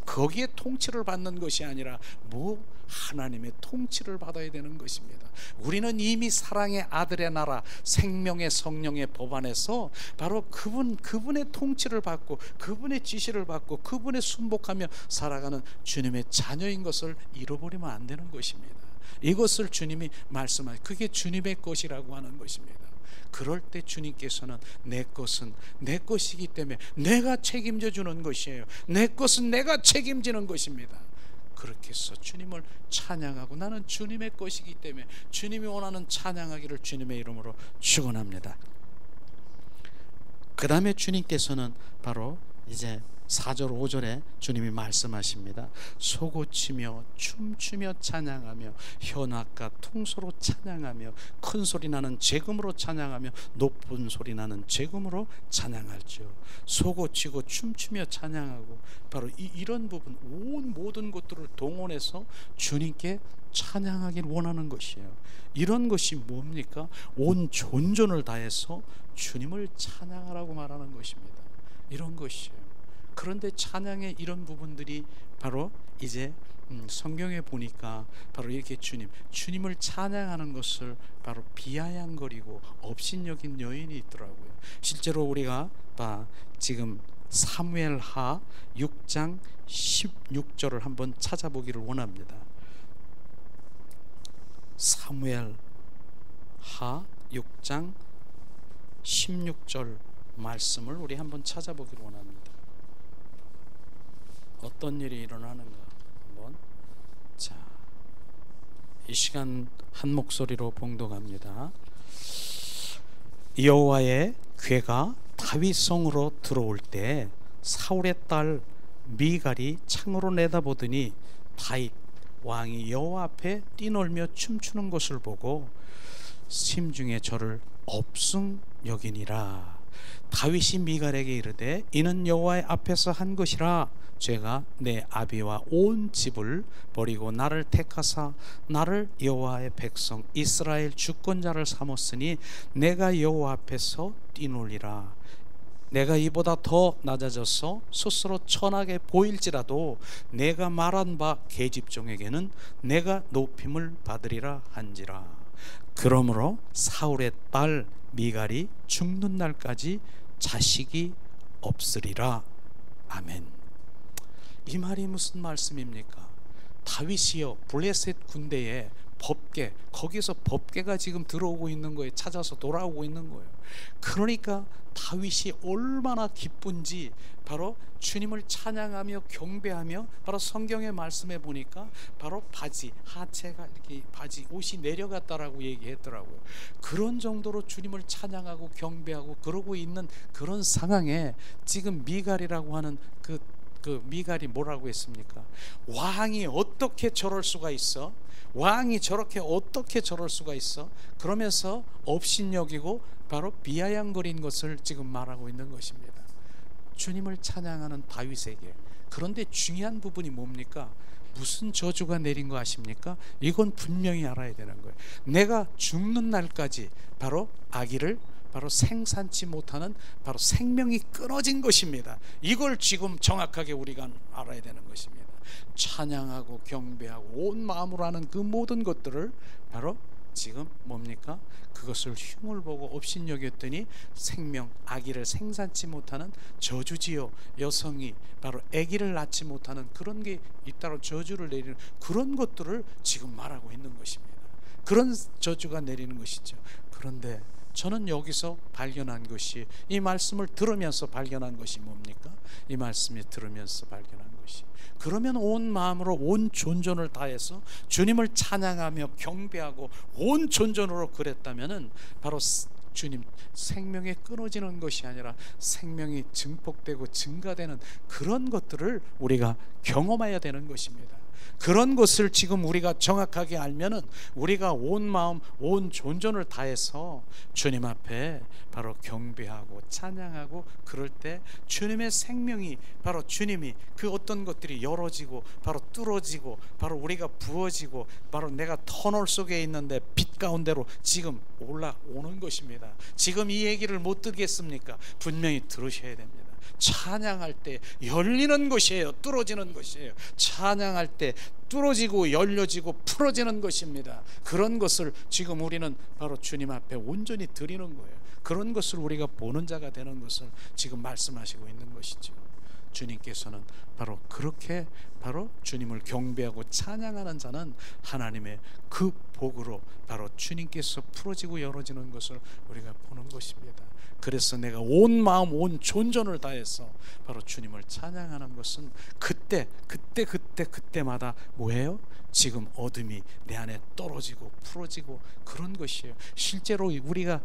거기에 통치를 받는 것이 아니라 하나님의 통치를 받아야 되는 것입니다. 우리는 이미 사랑의 아들의 나라, 생명의 성령의 법 안에서 바로 그분의 통치를 받고, 그분의 지시를 받고, 그분의 순복하며 살아가는 주님의 자녀인 것을 잃어버리면 안 되는 것입니다. 이것을 주님이 말씀하시고, 그게 주님의 것이라고 하는 것입니다. 그럴 때 주님께서는 내 것은 내 것이기 때문에 내가 책임져 주는 것이에요. 내 것은 내가 책임지는 것입니다. 그렇게 해서 주님을 찬양하고, 나는 주님의 것이기 때문에 주님이 원하는 찬양하기를 주님의 이름으로 축원합니다. 그 다음에 주님께서는 바로 이제 4절 5절에 주님이 말씀하십니다. 소고치며 춤추며 찬양하며 현악과 통소로 찬양하며 큰 소리 나는 재금으로 찬양하며 높은 소리 나는 재금으로 찬양할지어. 소고치고 춤추며 찬양하고, 바로 이런 부분, 모든 것들을 동원해서 주님께 찬양하길 원하는 것이에요. 이런 것이 뭡니까? 온 존전을 다해서 주님을 찬양하라고 말하는 것입니다. 이런 것이에요. 그런데 찬양의 이런 부분들이 바로 이제 성경에 보니까 바로 이렇게 주님을 찬양하는 것을 바로 비아냥거리고 업신여긴 여인이 있더라고요. 실제로 우리가 지금 사무엘하 6장 16절을 한번 찾아보기를 원합니다. 사무엘하 6장 16절 말씀을 우리 한번 찾아보기를 원합니다. 어떤 일이 일어나는가 한번. 자, 이 시간 한 목소리로 봉독합니다. 여호와의 궤가 다윗성으로 들어올 때 사울의 딸 미갈이 창으로 내다보더니 다윗 왕이 여호와 앞에 뛰놀며 춤추는 것을 보고 심중에 저를 업승 여기니라. 다윗이 미갈에게 이르되 이는 여호와의 앞에서 한 것이라. 죄가 내 아비와 온 집을 버리고 나를 택하사 나를 여호와의 백성 이스라엘 주권자를 삼았으니 내가 여호와 앞에서 뛰놀리라. 내가 이보다 더 낮아져서 스스로 천하게 보일지라도 내가 말한 바 계집종에게는 내가 높임을 받으리라 한지라. 그러므로 사울의 딸 미갈이 죽는 날까지 자식이 없으리라. 아멘. 이 말이 무슨 말씀입니까? 다윗이요 블레셋 군대에 법궤, 거기서 법궤가 지금 들어오고 있는 거예요. 찾아서 돌아오고 있는 거예요. 그러니까 다윗이 얼마나 기쁜지 바로 주님을 찬양하며 경배하며, 바로 성경의 말씀에 보니까 바로 바지, 하체가 이렇게 바지 옷이 내려갔다라고 얘기했더라고요. 그런 정도로 주님을 찬양하고 경배하고 그러고 있는 그런 상황에 지금 미갈이라고 하는 그 미갈이 뭐라고 했습니까? 왕이 어떻게 저럴 수가 있어? 왕이 저렇게 어떻게 저럴 수가 있어? 그러면서 업신여기고 바로 비아냥거린 것을 지금 말하고 있는 것입니다. 주님을 찬양하는 다윗에게. 그런데 중요한 부분이 뭡니까? 무슨 저주가 내린 거 아십니까? 이건 분명히 알아야 되는 거예요. 내가 죽는 날까지 바로 아기를 바로 생산치 못하는 바로 생명이 끊어진 것입니다. 이걸 지금 정확하게 우리가 알아야 되는 것입니다. 찬양하고 경배하고 온 마음으로 하는 그 모든 것들을 바로 지금 뭡니까? 그것을 흉을 보고 업신여겼더니 생명, 아기를 생산치 못하는 저주지요. 여성이 바로 아기를 낳지 못하는 그런 게 잇따라 저주를 내리는 그런 것들을 지금 말하고 있는 것입니다. 그런 저주가 내리는 것이죠. 그런데 저는 여기서 발견한 것이, 이 말씀을 들으면서 발견한 것이 뭡니까? 이 말씀을 들으면서 발견한 것이, 그러면 온 마음으로 온 존전을 다해서 주님을 찬양하며 경배하고 온 존전으로 그랬다면은 바로 주님 생명이 끊어지는 것이 아니라 생명이 증폭되고 증가되는 그런 것들을 우리가 경험해야 되는 것입니다. 그런 것을 지금 우리가 정확하게 알면은 우리가 온 마음 온 존전을 다해서 주님 앞에 바로 경배하고 찬양하고 그럴 때 주님의 생명이, 바로 주님이 그 어떤 것들이 열어지고 바로 뚫어지고 바로 우리가 부어지고 바로 내가 터널 속에 있는데 빛 가운데로 지금 올라오는 것입니다. 지금 이 얘기를 못 듣겠습니까? 분명히 들으셔야 됩니다. 찬양할 때 열리는 것이에요. 뚫어지는 것이에요. 찬양할 때 뚫어지고 열려지고 풀어지는 것입니다. 그런 것을 지금 우리는 바로 주님 앞에 온전히 드리는 거예요. 그런 것을 우리가 보는 자가 되는 것을 지금 말씀하시고 있는 것이죠. 주님께서는 바로 그렇게 바로 주님을 경배하고 찬양하는 자는 하나님의 그 복으로 바로 주님께서 풀어지고 열어지는 것을 우리가 보는 것입니다. 그래서 내가 온 마음 온 존전을 다해서 바로 주님을 찬양하는 것은 그때마다 뭐예요? 지금 어둠이 내 안에 떨어지고 풀어지고 그런 것이에요. 실제로 우리가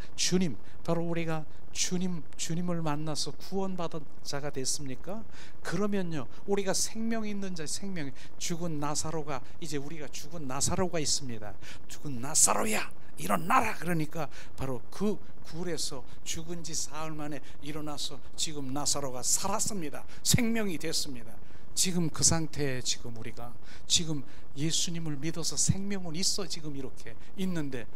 우리가 주님을 만나서 구원받은 자가 됐습니까? 그러면요, 우리가 생명이 있는 자, 생명이 죽은 나사로가, 이제 우리가 죽은 나사로가 있습니다. 죽은 나사로야 일어나라. 그러니까 바로 그 굴에서 죽은 지 사흘 만에 일어나서 지금 나사로가 살았습니다. 생명이 됐습니다. 지금 그 상태에 지금 우리가 지금 예수님을 믿어서 생명은 있어 지금 이렇게 있는데,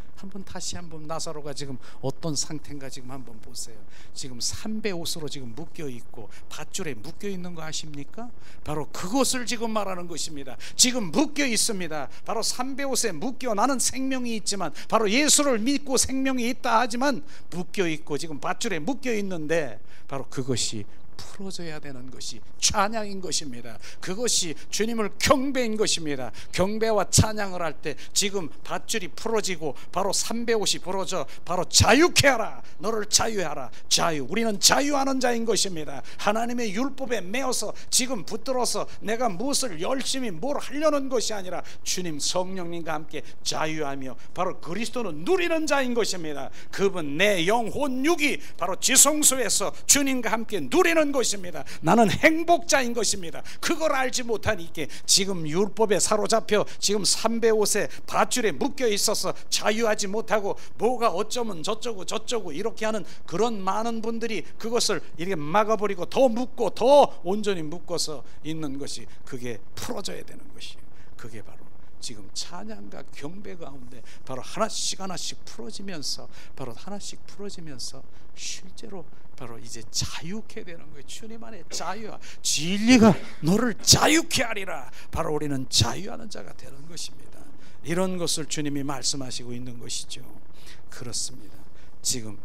다시 한번 나사로가 지금 어떤 상태인가 지금 한번 보세요. 지금 삼배 옷으로 지금 묶여 있고 밧줄에 묶여 있는 거 아십니까? 바로 그것을 지금 말하는 것입니다. 지금 묶여 있습니다. 바로 삼배 옷에 묶여, 나는 생명이 있지만 바로 예수를 믿고 생명이 있다 하지만 묶여 있고 지금 밧줄에 묶여 있는데 바로 그것이 풀어져야 되는 것이 찬양인 것입니다. 그것이 주님을 경배인 것입니다. 경배와 찬양을 할 때 지금 밧줄이 풀어지고 바로 삼배옷이 부러져 바로 자유케 하라, 너를 자유하라. 자유, 우리는 자유하는 자인 것입니다. 하나님의 율법에 매어서 지금 붙들어서 내가 무엇을 열심히 뭘 하려는 것이 아니라 주님 성령님과 함께 자유하며 바로 그리스도는 누리는 자인 것입니다. 그분 내 영혼 육이 바로 지성소에서 주님과 함께 누리는 것입니다. 나는 행복자인 것입니다. 그걸 알지 못하니까 지금 율법에 사로잡혀 지금 삼배옷에 밧줄에 묶여 있어서 자유하지 못하고 뭐가 어쩌면 저쩌고 이렇게 하는 그런 많은 분들이 그것을 이렇게 막아버리고 더 묶고 더 온전히 묶어서 있는 것이, 그게 풀어져야 되는 것이에요. 그게 바로 지금 찬양과 경배 가운데 바로 하나씩 풀어지면서 바로 하나씩 풀어지면서 실제로 바로 이제 자유케 되는 거예요. 주님 안에 자유와 진리가 너를 자유케 하리라. 바로 우리는 자유하는 자가 되는 것입니다. 이런 것을 주님이 말씀하시고 있는 것이죠. 그렇습니다. 지금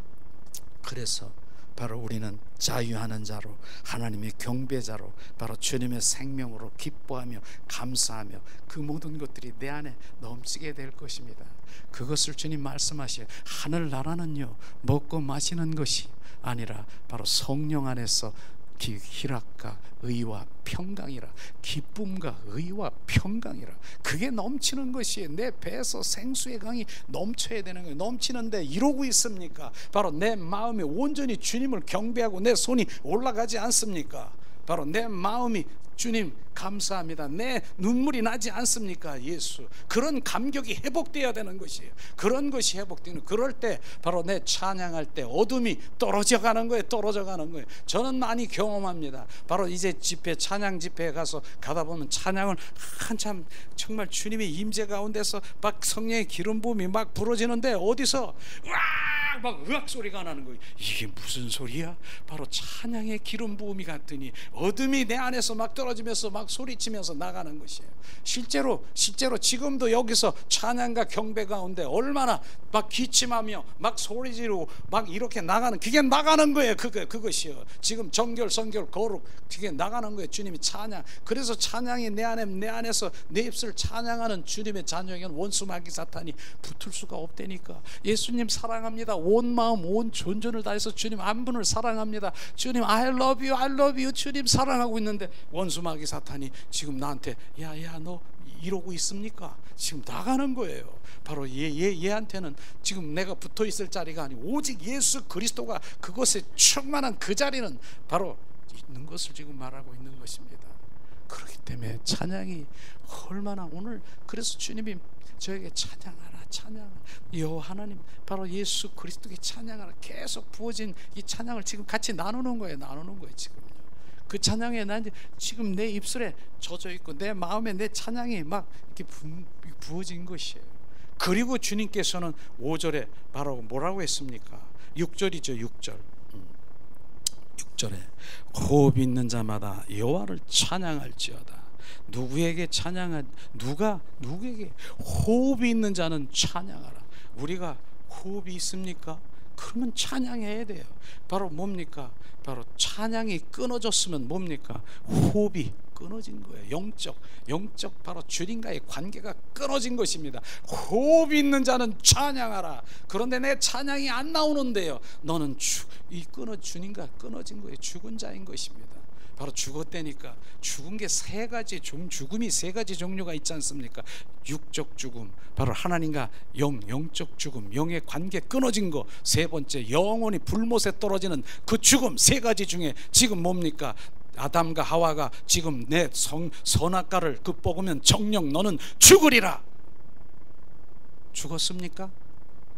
그래서 바로 우리는 자유하는 자로, 하나님의 경배자로, 바로 주님의 생명으로 기뻐하며 감사하며 그 모든 것들이 내 안에 넘치게 될 것입니다. 그것을 주님 말씀하시요, 하늘나라는요 먹고 마시는 것이 아니라 바로 성령 안에서 희락과 의와 평강이라, 기쁨과 의와 평강이라, 그게 넘치는 것이에요. 내 배에서 생수의 강이 넘쳐야 되는 거예요. 넘치는데 이러고 있습니까? 바로 내 마음이 온전히 주님을 경배하고 내 손이 올라가지 않습니까? 바로 내 마음이 주님 감사합니다, 내 눈물이 나지 않습니까? 예수, 그런 감격이 회복되어야 되는 것이에요. 그런 것이 회복되는, 그럴 때 바로 내 찬양할 때 어둠이 떨어져 가는 거예요. 저는 많이 경험합니다. 바로 이제 집회, 찬양 집회에 가다 보면 찬양을 한참 정말 주님의 임재 가운데서 막 성령의 기름 부음이 막 부러지는데 어디서 막 으악 소리가 나는 거예요. 이게 무슨 소리야? 바로 찬양의 기름 부음이 같더니 어둠이 내 안에서 막 떨어지면서 막 소리치면서 나가는 것이에요. 실제로 지금도 여기서 찬양과 경배 가운데 얼마나 막 기침하며 막 소리 지르고 막 이렇게 나가는, 그게 나가는 거예요. 그것이요. 지금 정결, 성결, 거룩, 그게 나가는 거예요. 주님이 찬양. 그래서 찬양이 내 안에서 내 입술 찬양하는 주님의 자녀에게는 원수 마귀 사탄이 붙을 수가 없다니까. 예수님 사랑합니다. 온 마음 온 존재를 다해서 주님 한 분을 사랑합니다. 주님 I love you 주님 사랑하고 있는데 원수 마귀 사탄이 지금 나한테 야야 너 이러고 있습니까? 지금 나가는 거예요. 바로 얘한테는 지금 내가 붙어 있을 자리가 아니고 오직 예수 그리스도가 그것에 충만한 그 자리는 바로 있는 것을 지금 말하고 있는 것입니다. 그렇기 때문에 찬양이 얼마나, 오늘 그래서 주님이 저에게 찬양하라, 여호와 하나님 바로 예수 그리스도께 찬양하라, 계속 부어진 이 찬양을 지금 같이 나누는 거예요. 지금요. 그 찬양에 난 지금 내 입술에 젖어 있고 내 마음에 내 찬양이 막 이렇게 부어진 것이에요. 그리고 주님께서는 5절에 바로 뭐라고 했습니까? 6절이죠. 6절에 호흡 있는 자마다 여호와를 찬양할지어다. 누구에게 호흡이 있는 자는 찬양하라. 우리가 호흡이 있습니까? 그러면 찬양해야 돼요. 바로 뭡니까? 바로 찬양이 끊어졌으면 뭡니까? 호흡이 끊어진 거예요. 영적 바로 주님과의 관계가 끊어진 것입니다. 호흡이 있는 자는 찬양하라. 그런데 내 찬양이 안 나오는데요, 너는 주님과 끊어진 거예요. 죽은 자인 것입니다. 바로 죽었다니까. 죽은 게 세 가지, 죽음이 세 가지 종류가 있지 않습니까? 육적 죽음, 바로 하나님과 영적 죽음, 영의 관계 끊어진 거. 세 번째, 영원히 불못에 떨어지는 그 죽음. 세 가지 중에 지금 뭡니까? 아담과 하와가 지금 내 선악과를 극복하면 정녕 너는 죽으리라. 죽었습니까?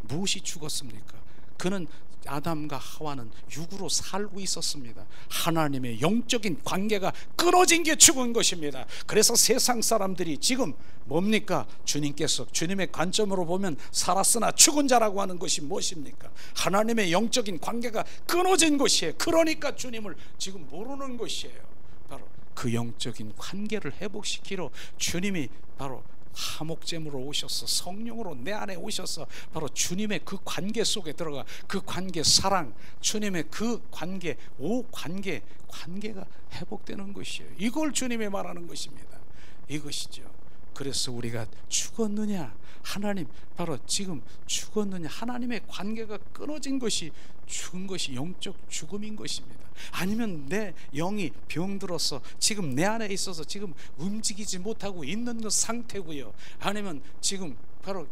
무엇이 죽었습니까? 그는 아담과 하와는 육으로 살고 있었습니다. 하나님의 영적인 관계가 끊어진 게 죽은 것입니다. 그래서 세상 사람들이 지금 뭡니까? 주님께서 주님의 관점으로 보면 살았으나 죽은 자라고 하는 것이 무엇입니까? 하나님의 영적인 관계가 끊어진 것이에요. 그러니까 주님을 지금 모르는 것이에요. 바로 그 영적인 관계를 회복시키러 주님이 바로 화목제물로 오셔서 성령으로 내 안에 오셔서 바로 주님의 그 관계 속에 들어가 그 관계 사랑, 주님의 그 관계 관계가 회복되는 것이에요. 이걸 주님이 말하는 것입니다. 이것이죠. 그래서 우리가 죽었느냐, 하나님 바로 지금 죽었느냐, 하나님의 관계가 끊어진 것이 죽은 것이 영적 죽음인 것입니다. 아니면 내 영이 병들어서 지금 내 안에 있어서 지금 움직이지 못하고 있는 그 상태고요. 아니면 지금 바로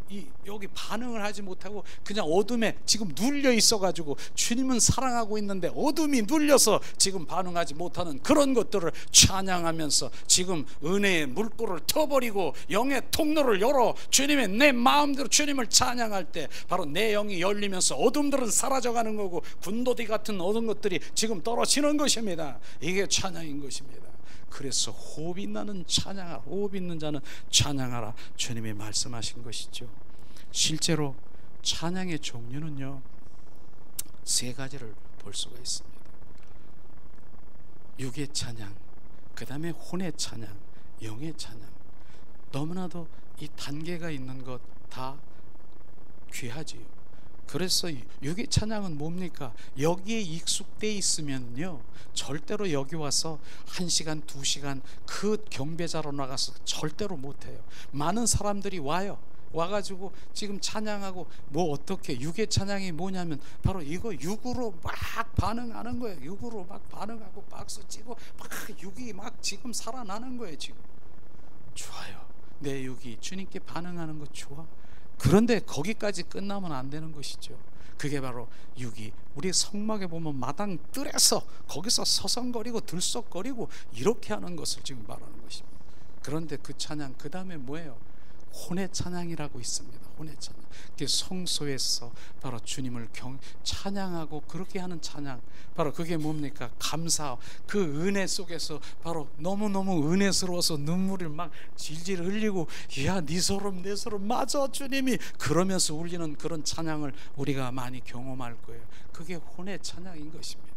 여기 반응을 하지 못하고 그냥 어둠에 지금 눌려 있어가지고 주님은 사랑하고 있는데 어둠이 눌려서 지금 반응하지 못하는 그런 것들을 찬양하면서 지금 은혜의 물꼬를 터버리고 영의 통로를 열어 주님의 내 마음대로 주님을 찬양할 때 바로 내 영이 열리면서 어둠들은 사라져가는 거고 군도디 같은 어둠 것들이 지금 떨어지는 것입니다. 이게 찬양인 것입니다. 그래서 호흡 있는 찬양하라, 호흡 있는 자는 찬양하라, 주님이 말씀하신 것이죠. 실제로 찬양의 종류는요 세 가지를 볼 수가 있습니다. 육의 찬양, 그 다음에 혼의 찬양, 영의 찬양. 너무나도 이 단계가 있는 것 다 귀하지요. 그래서 육의 찬양은 뭡니까? 여기에 익숙돼 있으면요 절대로 여기 와서 1시간 2시간 그 경배자로 나가서 절대로 못해요. 많은 사람들이 와가지고 지금 찬양하고 뭐 어떻게 육의 찬양이 뭐냐면 바로 이거 육으로 막 반응하는 거예요. 육으로 막 반응하고 박수 치고 막 육이 막 지금 살아나는 거예요. 지금 좋아요. 내 육이 주님께 반응하는 거 좋아. 그런데 거기까지 끝나면 안 되는 것이죠. 그게 바로 육이 우리 성막에 보면 마당 뜰에서 거기서 서성거리고 들썩거리고 이렇게 하는 것을 지금 말하는 것입니다. 그런데 그 찬양 그 다음에 뭐예요? 혼의 찬양이라고 있습니다. 혼의 찬양. 그게 성소에서 바로 주님을 찬양하고 그렇게 하는 찬양, 바로 그게 뭡니까? 감사. 그 은혜 속에서 바로 너무너무 은혜스러워서 눈물을 막 질질 흘리고 야 네 소름 내 소름 맞아 주님이 그러면서 울리는 그런 찬양을 우리가 많이 경험할 거예요. 그게 혼의 찬양인 것입니다.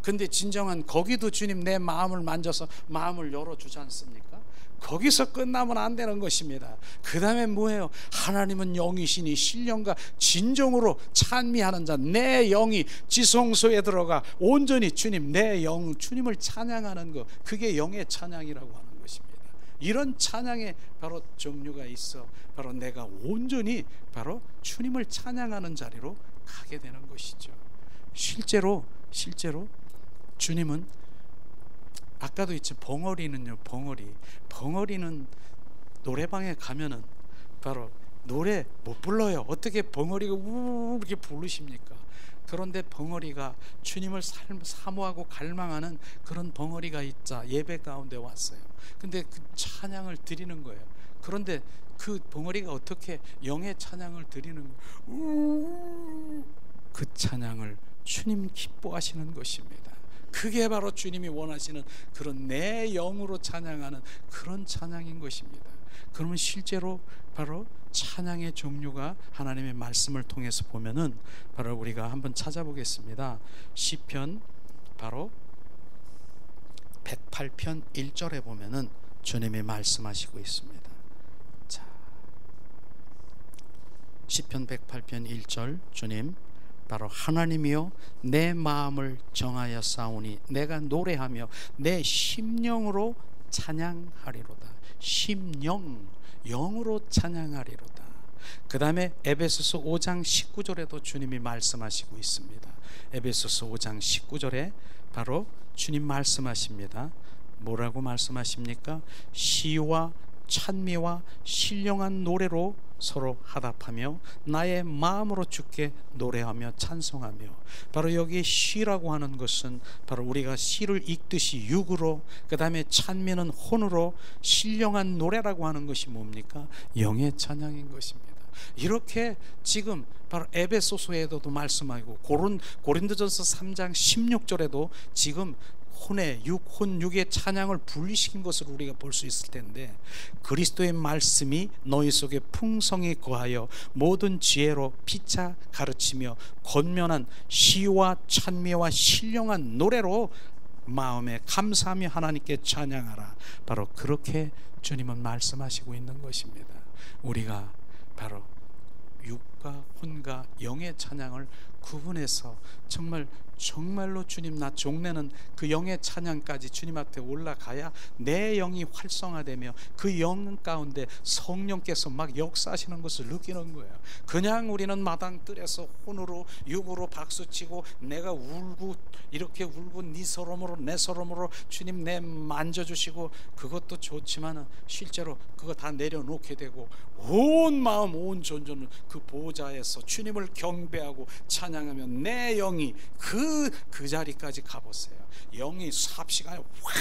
근데 진정한 거기도 주님 내 마음을 만져서 마음을 열어주지 않습니까? 거기서 끝나면 안 되는 것입니다. 그 다음에 뭐예요? 하나님은 영이시니 신령과 진정으로 찬미하는 자, 내 영이 지성소에 들어가 온전히 주님, 내 영, 주님을 찬양하는 것, 그게 영의 찬양이라고 하는 것입니다. 이런 찬양에 바로 종류가 있어 바로 내가 온전히 바로 주님을 찬양하는 자리로 가게 되는 것이죠. 실제로 주님은 아까도 있죠. 벙어리는요. 벙어리는 노래방에 가면은 바로 노래 못 불러요. 어떻게 벙어리가 우 이렇게 부르십니까? 그런데 벙어리가 주님을 사모하고 갈망하는 그런 벙어리가 있자 예배 가운데 왔어요. 근데 그 찬양을 드리는 거예요. 그런데 그 벙어리가 어떻게 영의 찬양을 드리는 거예요? 그 찬양을 주님 기뻐하시는 것입니다. 그게 바로 주님이 원하시는 그런 내 영으로 찬양하는 그런 찬양인 것입니다. 그러면 실제로 바로 찬양의 종류가 하나님의 말씀을 통해서 보면은 바로 우리가 한번 찾아보겠습니다. 시편 바로 108편 1절에 보면은 주님이 말씀하시고 있습니다. 자, 시편 108편 1절 주님 바로 하나님이여 내 마음을 정하여 싸우니 내가 노래하며 내 심령으로 찬양하리로다. 심령, 영으로 찬양하리로다. 그 다음에 에베소서 5장 19절에도 주님이 말씀하시고 있습니다. 에베소서 5장 19절에 바로 주님 말씀하십니다. 뭐라고 말씀하십니까? 시와 찬미와 신령한 노래로 서로 화답하며 나의 마음으로 주께 노래하며 찬송하며. 바로 여기 시라고 하는 것은 바로 우리가 시를 읽듯이 육으로, 그 다음에 찬미는 혼으로, 신령한 노래라고 하는 것이 뭡니까? 영의 찬양인 것입니다. 이렇게 지금 바로 에베소서에도 말씀하고 고린도전서 3장 16절에도 지금 혼의 찬양을 분리시킨 것을 우리가 볼 수 있을 텐데, 그리스도의 말씀이 너희 속에 풍성히 거하여 모든 지혜로 피차 가르치며 권면한 시와 찬미와 신령한 노래로 마음에 감사하며 하나님께 찬양하라. 바로 그렇게 주님은 말씀하시고 있는 것입니다. 우리가 바로 육과 혼과 영의 찬양을 구분해서 정말로 주님 나 종래는 그 영의 찬양까지 주님 앞에 올라가야 내 영이 활성화되며 그 영 가운데 성령께서 막 역사하시는 것을 느끼는 거예요. 그냥 우리는 마당뜰에서 혼으로 육으로 박수치고 내가 울고 이렇게 울고 네 서름으로 내 서름으로 주님 내 만져주시고 그것도 좋지만 실제로 그거 다 내려놓게 되고 온 마음 온 존재는 그 보좌에서 주님을 경배하고 찬양하며 내 영이 그 자리까지 가보세요. 영이 삽시간에 확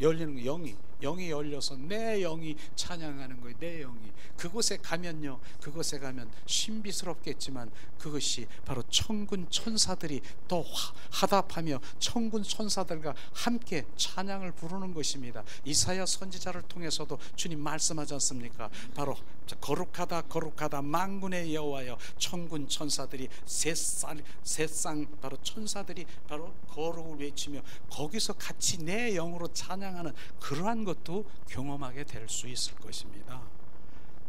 열리는 거예요. 영이 열려서 내 영이 찬양하는 거예요. 내 영이 그곳에 가면요, 그곳에 가면 신비스럽겠지만 그것이 바로 천군 천사들이 또 화답하며 천군 천사들과 함께 찬양을 부르는 것입니다. 이사야 선지자를 통해서도 주님 말씀하지 않습니까? 바로 거룩하다 거룩하다 만군의 여호와여, 천군 천사들이 세상 바로 천사들이 바로 거룩을 외치며 거기서 같이 내 영으로 찬양하는 그러한 것도 경험하게 될 수 있을 것입니다.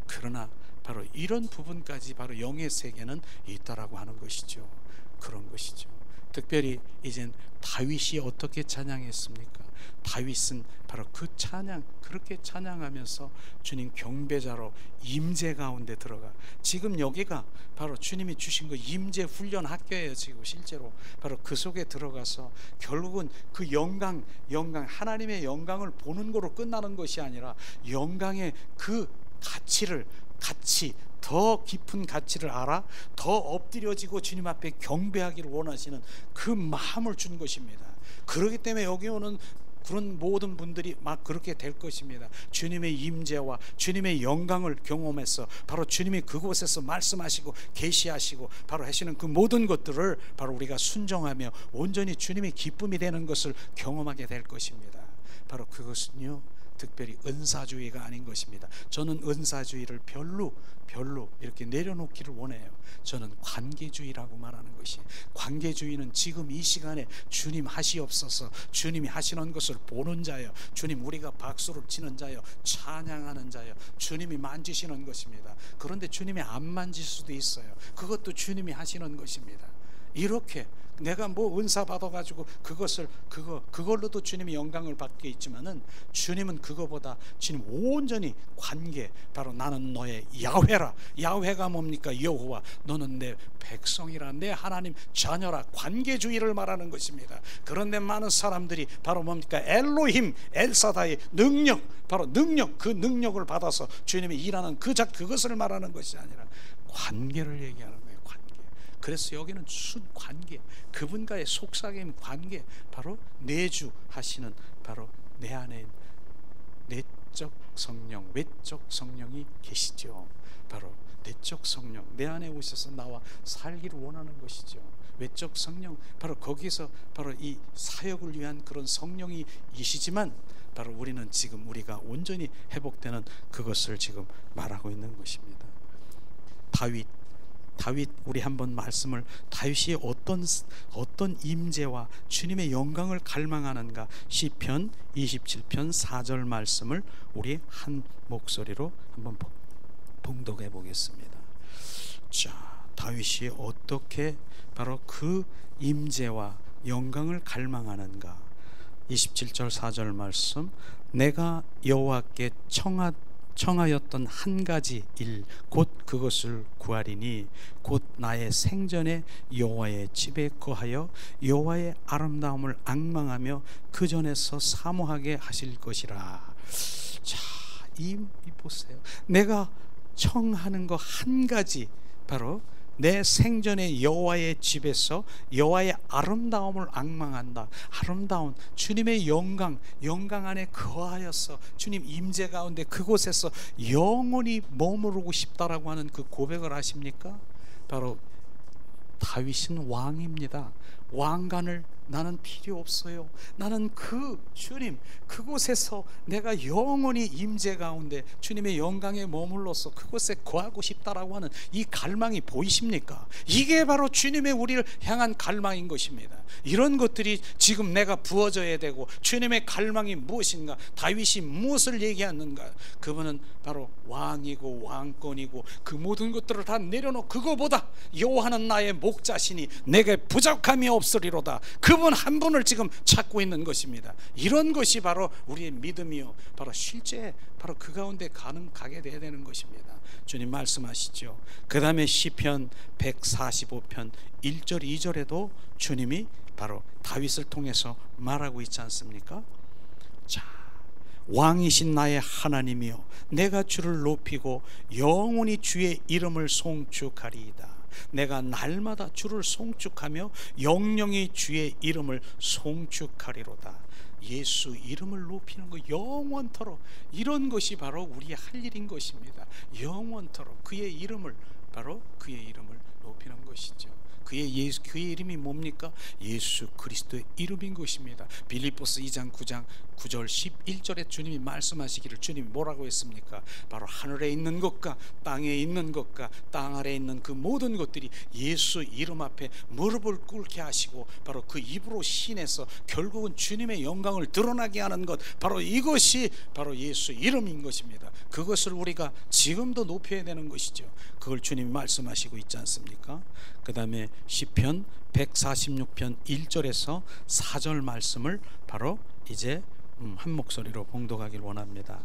그러나 바로 이런 부분까지 바로 영의 세계는 있다라고 하는 것이죠. 그런 것이죠. 특별히 이젠 다윗이 어떻게 찬양했습니까? 다윗은 바로 그 찬양, 그렇게 찬양하면서 주님 경배자로 임재 가운데 들어가. 지금 여기가 바로 주님이 주신 그 임재 훈련 학교예요. 지금 실제로 바로 그 속에 들어가서 결국은 그 영광 하나님의 영광을 보는 거로 끝나는 것이 아니라 영광의 그 가치 더 깊은 가치를 알아 더 엎드려지고 주님 앞에 경배하기를 원하시는 그 마음을 준 것입니다. 그렇기 때문에 여기 오는 그런 모든 분들이 막 그렇게 될 것입니다. 주님의 임재와 주님의 영광을 경험해서 바로 주님이 그곳에서 말씀하시고 계시하시고 바로 하시는 그 모든 것들을 바로 우리가 순종하며 온전히 주님의 기쁨이 되는 것을 경험하게 될 것입니다. 바로 그것은요, 특별히 은사주의가 아닌 것입니다. 저는 은사주의를 별로 이렇게 내려놓기를 원해요. 저는 관계주의라고 말하는 것이, 관계주의는 지금 이 시간에 주님 하시옵소서, 주님이 하시는 것을 보는 자요, 주님 우리가 박수를 치는 자요, 찬양하는 자요, 주님이 만지시는 것입니다. 그런데 주님이 안 만질 수도 있어요. 그것도 주님이 하시는 것입니다. 이렇게 내가 뭐 은사 받아가지고 그걸로도 주님이 영광을 받게 있지만은 주님은 그거보다 주님 온전히 관계, 바로 나는 너의 야훼라. 야훼가 뭡니까? 여호와. 너는 내 백성이라, 내 하나님 자녀라. 관계주의를 말하는 것입니다. 그런데 많은 사람들이 바로 뭡니까? 엘로힘, 엘사다의 능력, 바로 능력, 그 능력을 받아서 주님이 일하는 그것을 말하는 것이 아니라 관계를 얘기하는 거예요. 그래서 여기는 순관계, 그분과의 속삭임 관계, 바로 내주하시는 바로 내 안에 내적 성령, 외적 성령이 계시죠. 바로 내적 성령, 내 안에 오셔서 나와 살기를 원하는 것이죠. 외적 성령, 바로 거기서 바로 이 사역을 위한 그런 성령이 이시지만 바로 우리는 지금 우리가 온전히 회복되는 그것을 지금 말하고 있는 것입니다. 다윗 우리 한번 말씀을, 다윗이 어떤 임재와 주님의 영광을 갈망하는가, 시편 27편 4절 말씀을 우리 한 목소리로 한번 봉독해 보겠습니다. 자, 다윗이 어떻게 바로 그 임재와 영광을 갈망하는가. 27절 4절 말씀, 내가 여호와께 청하였던 한 가지 일 곧 그것을 구하리니 곧 나의 생전에 여호와의 집에 거하여 여호와의 아름다움을 앙망하며 그 전에서 사모하게 하실 것이라. 자, 이 보세요. 내가 청하는 거 한 가지, 바로 내 생전에 여호와의 집에서 여호와의 아름다움을 앙망한다. 아름다운 주님의 영광 안에 거하여서 주님 임재 가운데 그곳에서 영원히 머무르고 싶다라고 하는 그 고백을 하십니까? 바로 다윗은 왕입니다. 왕관을 나는 필요 없어요. 나는 그 주님 그곳에서 내가 영원히 임재 가운데 주님의 영광에 머물러서 그곳에 거하고 싶다라고 하는 이 갈망이 보이십니까? 이게 바로 주님의 우리를 향한 갈망인 것입니다. 이런 것들이 지금 내가 부어져야 되고, 주님의 갈망이 무엇인가, 다윗이 무엇을 얘기하는가, 그분은 바로 왕이고 왕권이고 그 모든 것들을 다 내려놓고 그거보다 여호와는 나의 목자시니 내게 부족함이 없으리로다, 그분 한 분을 지금 찾고 있는 것입니다. 이런 것이 바로 우리의 믿음이요, 바로 실제 바로 그 가운데 가게 돼야 되는 것입니다. 주님 말씀하시죠. 그 다음에 시편 145편 1절 2절에도 주님이 바로 다윗을 통해서 말하고 있지 않습니까? 자, 왕이신 나의 하나님이여, 내가 주를 높이고 영원히 주의 이름을 송축하리이다. 내가 날마다 주를 송축하며 영영이 주의 이름을 송축하리로다. 예수 이름을 높이는 것, 영원토록, 이런 것이 바로 우리의 할 일인 것입니다. 영원토록 그의 이름을, 바로 그의 이름을 높이는 것이죠. 그의 이름이 뭡니까? 예수 그리스도의 이름인 것입니다. 빌립보서 2장 9절 11절에 주님이 말씀하시기를, 주님이 뭐라고 했습니까? 바로 하늘에 있는 것과 땅에 있는 것과 땅 아래에 있는 그 모든 것들이 예수 이름 앞에 무릎을 꿇게 하시고, 바로 그 입으로 신해서 결국은 주님의 영광을 드러나게 하는 것, 바로 이것이 바로 예수 이름인 것입니다. 그것을 우리가 지금도 높여야 되는 것이죠. 그걸 주님이 말씀하시고 있지 않습니까? 그 다음에 시편 146편 1절에서 4절 말씀을 바로 이제 한 목소리로 봉독하길 원합니다.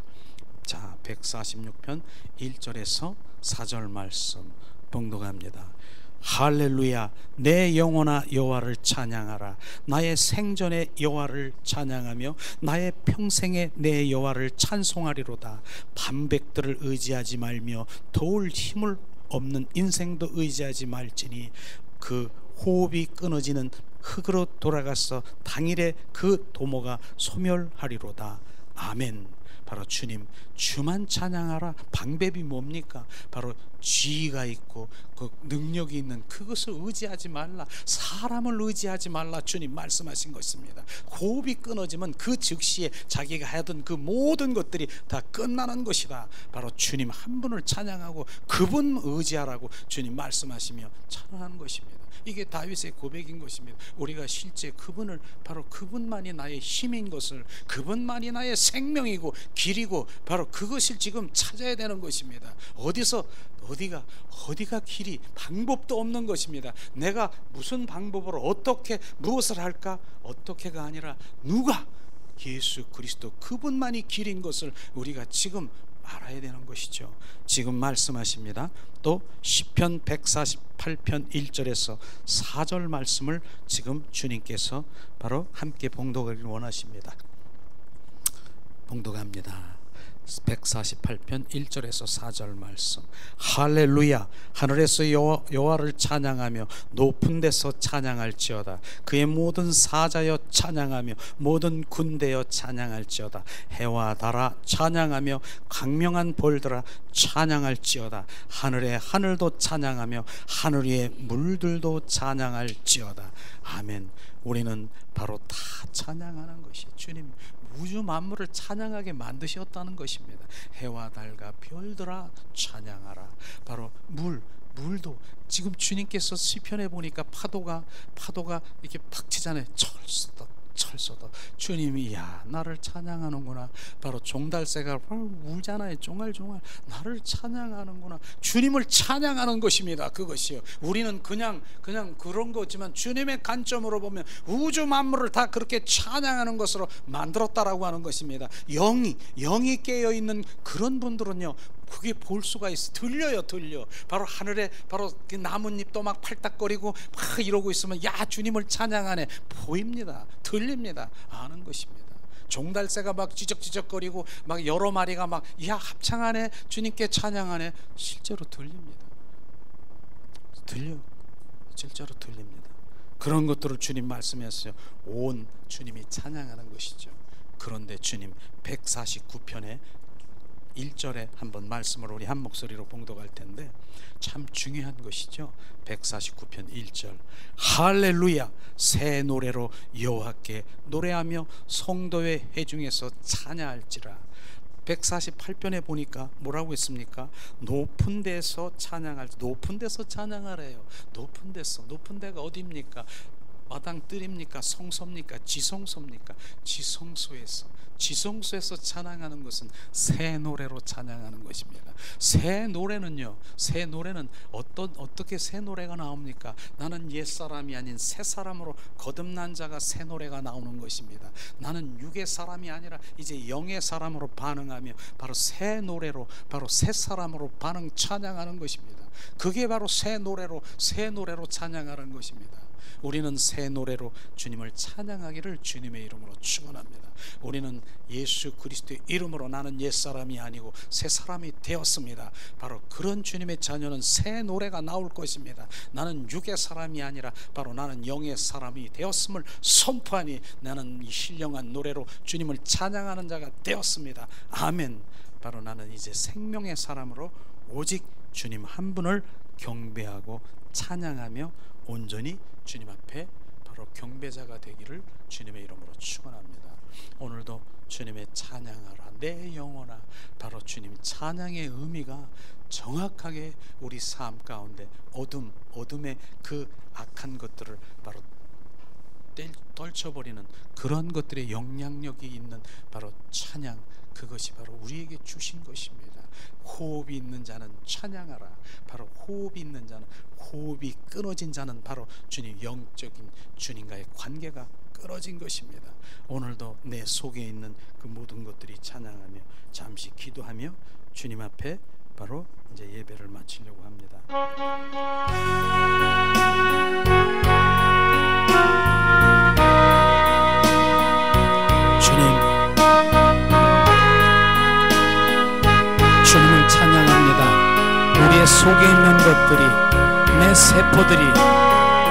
자, 146편 1절에서 4절 말씀 봉독합니다. 할렐루야, 내 영혼아 여호와를 찬양하라. 나의 생전에 여호와를 찬양하며 나의 평생에 내 여호와를 찬송하리로다. 반백들을 의지하지 말며 도울 힘을 없는 인생도 의지하지 말지니 그 호흡이 끊어지는 흙으로 돌아가서 당일에 그 도모가 소멸하리로다. 아멘. 바로 주님, 주만 찬양하라. 방법이 뭡니까? 바로 지위가 있고 그 능력이 있는 그것을 의지하지 말라, 사람을 의지하지 말라, 주님 말씀하신 것입니다. 호흡이 끊어지면 그 즉시에 자기가 하던 그 모든 것들이 다 끝나는 것이다. 바로 주님 한 분을 찬양하고 그분 의지하라고 주님 말씀하시며 찬양하는 것입니다. 이게 다윗의 고백인 것입니다. 우리가 실제 그분을, 바로 그분만이 나의 힘인 것을, 그분만이 나의 생명이고 길이고, 바로 그것을 지금 찾아야 되는 것입니다. 어디가 길이, 방법도 없는 것입니다. 내가 무슨 방법으로 어떻게 무엇을 할까, 어떻게가 아니라 누가, 예수 그리스도 그분만이 길인 것을 우리가 지금 알아야 되는 것이죠. 지금 말씀하십니다. 또 시편 148편 1절에서 4절 말씀을 지금 주님께서 바로 함께 봉독하기를 원하십니다. 봉독합니다. 148편 1절에서 4절 말씀. 할렐루야, 하늘에서 여호와를 찬양하며 높은 데서 찬양할지어다. 그의 모든 사자여 찬양하며 모든 군대여 찬양할지어다. 해와 달아 찬양하며 강명한 벌들아 찬양할지어다. 하늘의 하늘도 찬양하며 하늘 위의 물들도 찬양할지어다. 아멘. 우리는 바로 다 찬양하는 것이 주님 우주 만물을 찬양하게 만드셨다는 것입니다. 해와 달과 별들아 찬양하라. 바로 물도 지금 주님께서 시편에 보니까 파도가 이렇게 팍 치잖아요. 철서도 주님이, 야, 나를 찬양하는구나. 바로 종달새가 울잖아요. 종알종알 나를 찬양하는구나. 주님을 찬양하는 것입니다. 그것이요. 우리는 그냥 그런 거지만 주님의 관점으로 보면 우주 만물을 다 그렇게 찬양하는 것으로 만들었다라고 하는 것입니다. 영이 깨어 있는 그런 분들은요, 그게 볼 수가 있어. 들려. 바로 하늘에 바로 그 나뭇잎도 막 팔딱거리고 막 이러고 있으면, 야, 주님을 찬양하네. 보입니다. 들립니다. 아는 것입니다. 종달새가 막 찌적찌적거리고 막 여러 마리가 막, 야, 합창하네, 주님께 찬양하네. 실제로 들립니다. 실제로 들립니다. 그런 것들을 주님 말씀하셨어요. 온 주님이 찬양하는 것이죠. 그런데 주님 149편에 1절에 한번 말씀을 우리 한 목소리로 봉독할 텐데 참 중요한 것이죠. 149편 1절 할렐루야 새 노래로 여호와께 노래하며 성도의 회중에서 찬양할지라. 148편에 보니까 뭐라고 했습니까? 높은 데서 찬양할, 높은 데서 찬양하래요. 높은 데서, 높은 데가 어디입니까? 마당 뜰입니까? 성소입니까? 지성소입니까? 지성소에서 찬양하는 것은 새 노래로 찬양하는 것입니다. 새 노래는 어떻게 새 노래가 나옵니까? 나는 옛사람이 아닌 새 사람으로 거듭난 자가 새 노래가 나오는 것입니다. 나는 육의 사람이 아니라 이제 영의 사람으로 반응하며 바로 새 노래로, 바로 새 사람으로 반응 찬양하는 것입니다. 그게 바로 새 노래로 찬양하는 것입니다. 우리는 새 노래로 주님을 찬양하기를 주님의 이름으로 축원합니다. 우리는 예수 그리스도의 이름으로 나는 옛사람이 아니고 새 사람이 되었습니다. 바로 그런 주님의 자녀는 새 노래가 나올 것입니다. 나는 육의 사람이 아니라 바로 나는 영의 사람이 되었음을 선포하니 나는 이 신령한 노래로 주님을 찬양하는 자가 되었습니다. 아멘. 바로 나는 이제 생명의 사람으로 오직 주님 한 분을 경배하고 찬양하며 온전히 주님 앞에 바로 경배자가 되기를 주님의 이름으로 축원합니다. 오늘도 주님의 찬양하라 내 영혼아. 바로 주님 찬양의 의미가 정확하게 우리 삶 가운데 어둠의 그 악한 것들을 바로 떨쳐버리는 그런 것들의 영향력이 있는 바로 찬양, 그것이 바로 우리에게 주신 것입니다. 호흡이 있는 자는 찬양하라. 바로 호흡이 있는 자는, 호흡이 끊어진 자는 바로 주님, 영적인 주님과의 관계가 끊어진 것입니다. 오늘도 내 속에 있는 그 모든 것들이 찬양하며 잠시 기도하며 주님 앞에 바로 이제 예배를 마치려고 합니다. 주님을 찬양합니다. 우리의 속에 있는 것들이, 내 세포들이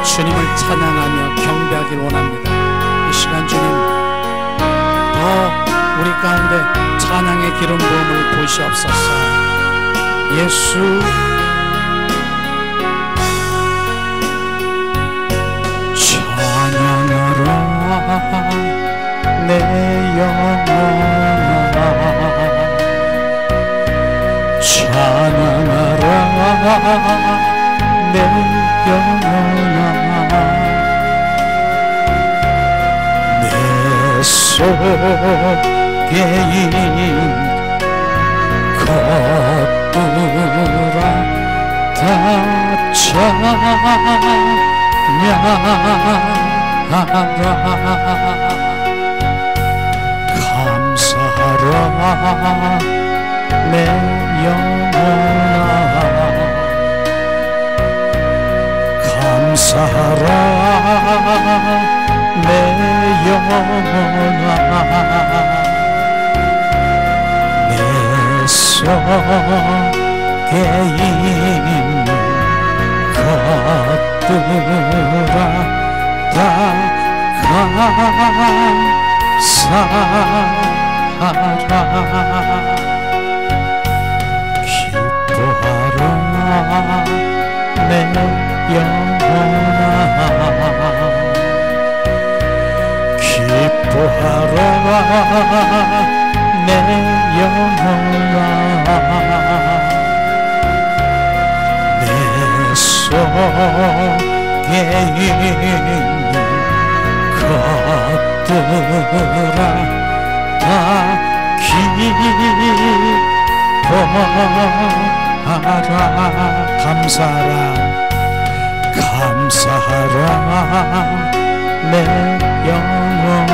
주님을 찬양하며 경배하길 원합니다. 이 시간 주님 더 우리 가운데 찬양의 기름 부음을 부으시옵소서. 예수 찬양하라 내 영혼아, 찬양하라 내 영혼아, 내 속에 있는 것들아 다 찬양하라. 감사하라 내 영혼아, 감사하라 내 영혼아, 내 속에 있는 것들아 다 감사하라. 기뻐하라 내 영혼아, 기뻐하라 내 영혼아, 내 속에 있는 것들아 다 기뻐하라. 감사하라, 감사하라 내 영혼아,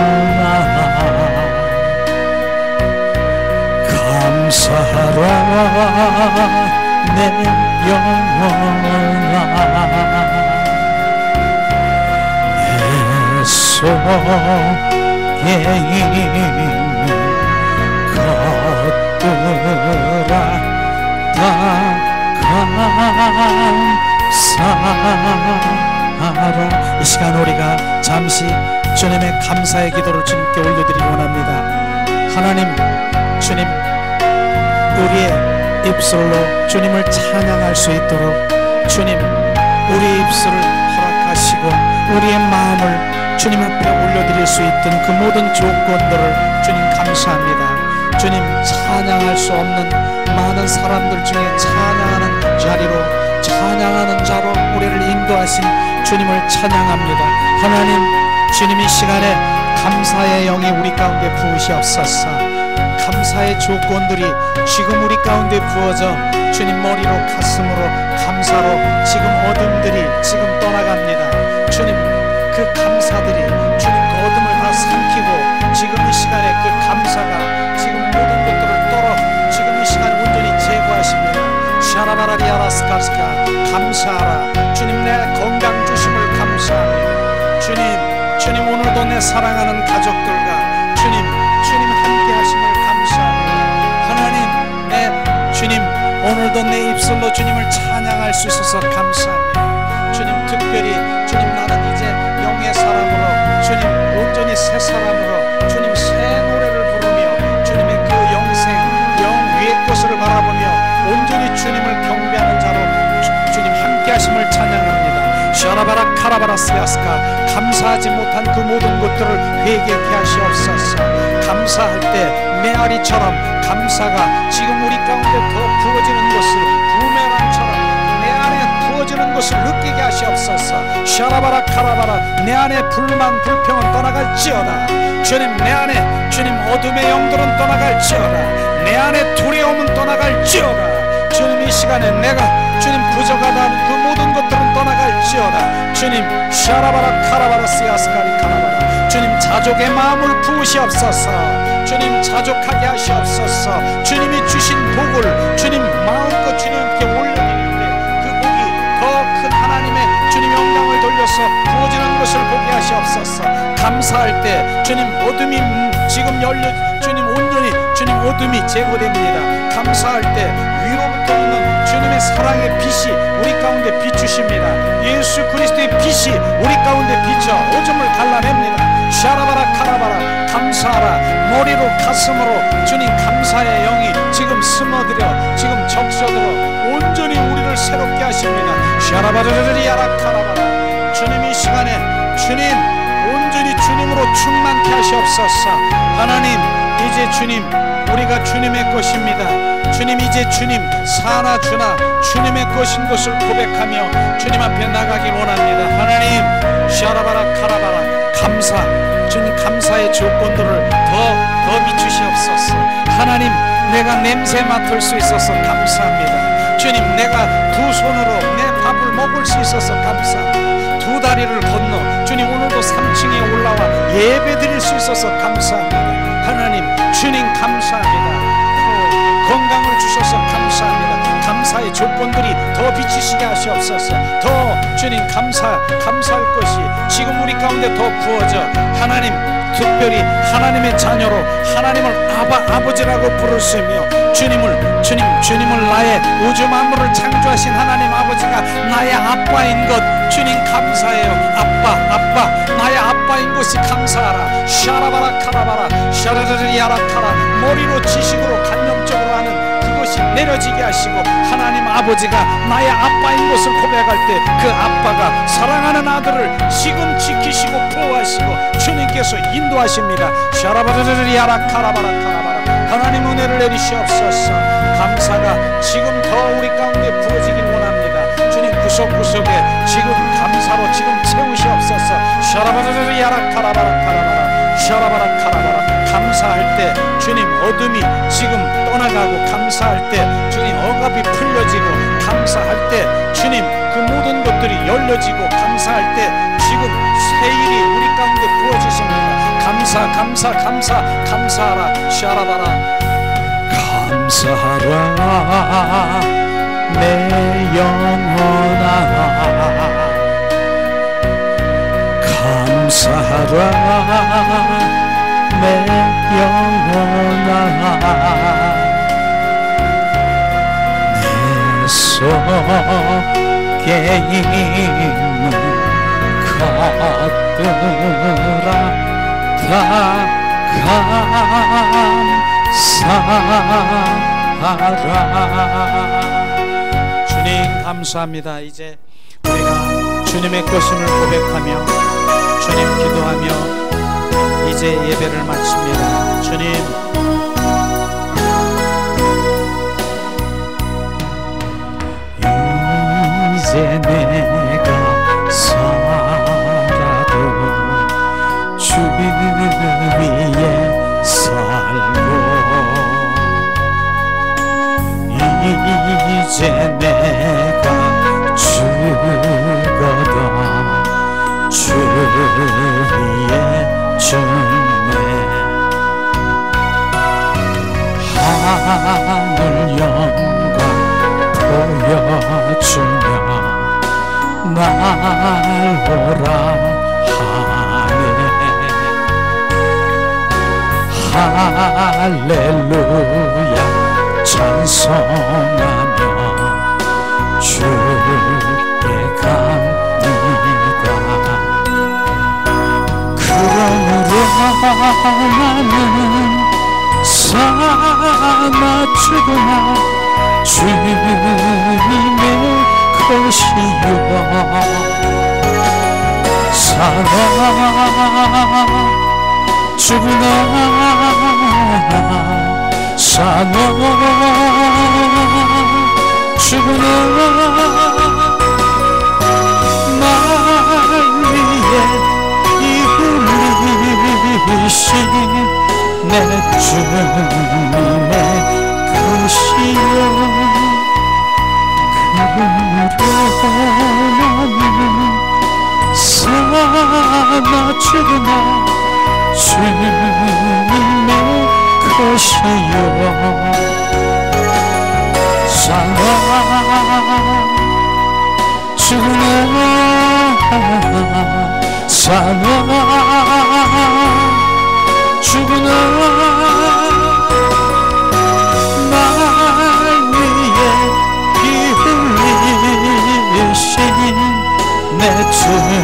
감사하라 내 영혼아, 내 속에 있는 것들아 다 감사하라. 이 시간 우리가 잠시 주님의 감사의 기도를 주님께 올려드리기 원합니다. 하나님, 주님 우리의 입술로 주님을 찬양할 수 있도록 주님 우리의 입술을 허락하시고 우리의 마음을 주님 앞에 올려드릴 수 있던 그 모든 조건들을 주님 감사합니다. 주님 찬양할 수 없는 많은 사람들 중에 찬양하는 자로 우리를 인도하신 주님을 찬양합니다. 하나님 주님 이 시간에 감사의 영이 우리 가운데 부으시옵소서. 감사의 조건들이 지금 우리 가운데 부어져 주님 머리로 가슴으로 감사로 지금 어둠들이 지금 떠나갑니다. 주님 그 감사들이 주님 그 어둠을 다 삼키고 지금 이 시간에 그 감사가 지금 모든 것들을 떨어 지금 이 시간 온전히 제거하십니다. 샤라바라리아라스카스카 감사하라. 주님 내 건강 주심을 감사합니다. 주님 오늘도 내 사랑하는 가족들과 주님 함께 하심을 감사합니다. 하나님 내 주님 오늘도 내 입술로 주님을 찬양할 수 있어서 감사합니다. 주님 특별히 주님 나는 이제 영의 사람으로 주님 온전히 새 사람으로 주님 새 노래를 부르며 주님의 그 영생 영 위의 것을 바라보며 온전히 주님을 경배하는 자로 주님 함께 하심을 찬양합니다. 샤라바라 카라바라스야스카 감사하지 못한 그 모든 것들을 회개케 하시옵소서. 감사할 때 메아리처럼 감사가 지금 우리 가운데 더 부어지는 것을 부메랑처럼 내 안에 부어지는 것을 느끼게 하시옵소서. 샤라바라 카라바라 내 안에 불만 불평은 떠나갈지어다. 주님 내 안에 주님 어둠의 영들은 떠나갈지어다. 내 안에 두려움은 떠나갈지어다. 주님 이 시간에 내가 주님 부족하다는 그 모든 것들은 떠나갈지어다. 주님 샤라바라 카라바라 시아스카리 카라바라 주님 자족의 마음을 부으시옵소서. 주님 자족하게 하시옵소서. 주님이 주신 복을 주님 마음껏 주님께 올려드리는데 그 복이 더 큰 하나님의 주님 영광을 돌려서 부어지는 것을 보게 하시옵소서. 감사할 때 주님 어둠이 지금 열려 주님 온전히 주님 어둠이 제거됩니다. 감사할 때 위로부터 있는 주님의 사랑의 빛이 우리 가운데 비추십니다. 예수 그리스도의 빛이 우리 가운데 비춰 어둠을 갈라냅니다. 샤라바라 카라바라 감사하라. 머리로 가슴으로 주님 감사의 영이 지금 스며들어 지금 적셔들어 온전히 우리를 새롭게 하십니다. 샤라바르르리아라 카라바라 주님 이 시간에 주님 온전히 주님으로 충만케 하시옵소서. 하나님 이제 주님 우리가 주님의 것입니다. 주님 이제 주님 사나 주나 주님의 것인 것을 고백하며 주님 앞에 나가길 원합니다. 하나님 샤라바라 카라바라 감사 주님 감사의 조건들을 더 비추시옵소서. 하나님 내가 냄새 맡을 수 있어서 감사합니다. 주님 내가 두 손으로 내 밥을 먹을 수 있어서 감사합니다. 두 다리를 건너 주님 오늘도 3층에 올라와 예배 드릴 수 있어서 감사합니다. 하나님 주님 감사합니다. 건강을 주셔서 감사합니다. 감사의 조건들이 더 비치시게 하시옵소서. 더 주님 감사할 것이 지금 우리 가운데 더 부어져 하나님 특별히 하나님의 자녀로 하나님을 아버지라고 부르시며 주님을 나의 우주 만물을 창조하신 하나님 아버지가 나의 아빠인 것 주님 감사해요. 아빠 나의 아빠인 것이 감사하라. 샤라바라 카라바라 샤라르리아라 카라 머리로 지식으로 간념적으로 하는 그것이 내려지게 하시고 하나님 아버지가 나의 아빠인 것을 고백할 때 그 아빠가 사랑하는 아들을 지금 지키시고 보호하시고 주님께서 인도하십니다. 샤라바르리아라 카라바라 하나님 은혜를 내리시옵소서. 감사가 지금 더 우리 가운데 부어지길 원합니다. 주님 구석구석에 지금 감사로 지금 채우시옵소서. 샤라바르리아라 카라바라 샤라바라 카라바라 감사할 때 주님 어둠이 지금 떠나가고 감사할 때 주님 억압이 풀려지고 감사할 때 주님 그 모든 것들이 열려지고 감사할 때 지금 새 일이 우리 가운데 부어지십니다. 감사하라. 샤라바라 감사하라 내 영혼아 감사하라 내 영혼아 내 속에 있는 것들아 다 감사하라 사랑. 주님 감사합니다. 이제 우리가 주님의 것임을 고백하며 주님 기도하며 이제 예배를 마칩니다. 주님, 이제 내가 살아도 주 위에 살고, 이제 내가 죽어도 주 위에 죽네. 하늘 영광 보여주며 날 오라 하네. 할렐루야 찬송하며 주께 갑니다. 그러므로 나는 사나 죽으나 주님의 것이요, 사나 죽으나 사나 죽으나 날 위해 피 흘리신 내 주님의 것이요. 그러므로 나는 사나 죽으나 주님의 것이요, 사나 죽으나 사나 죽으나 날 위해 피 흘리신 내 주님의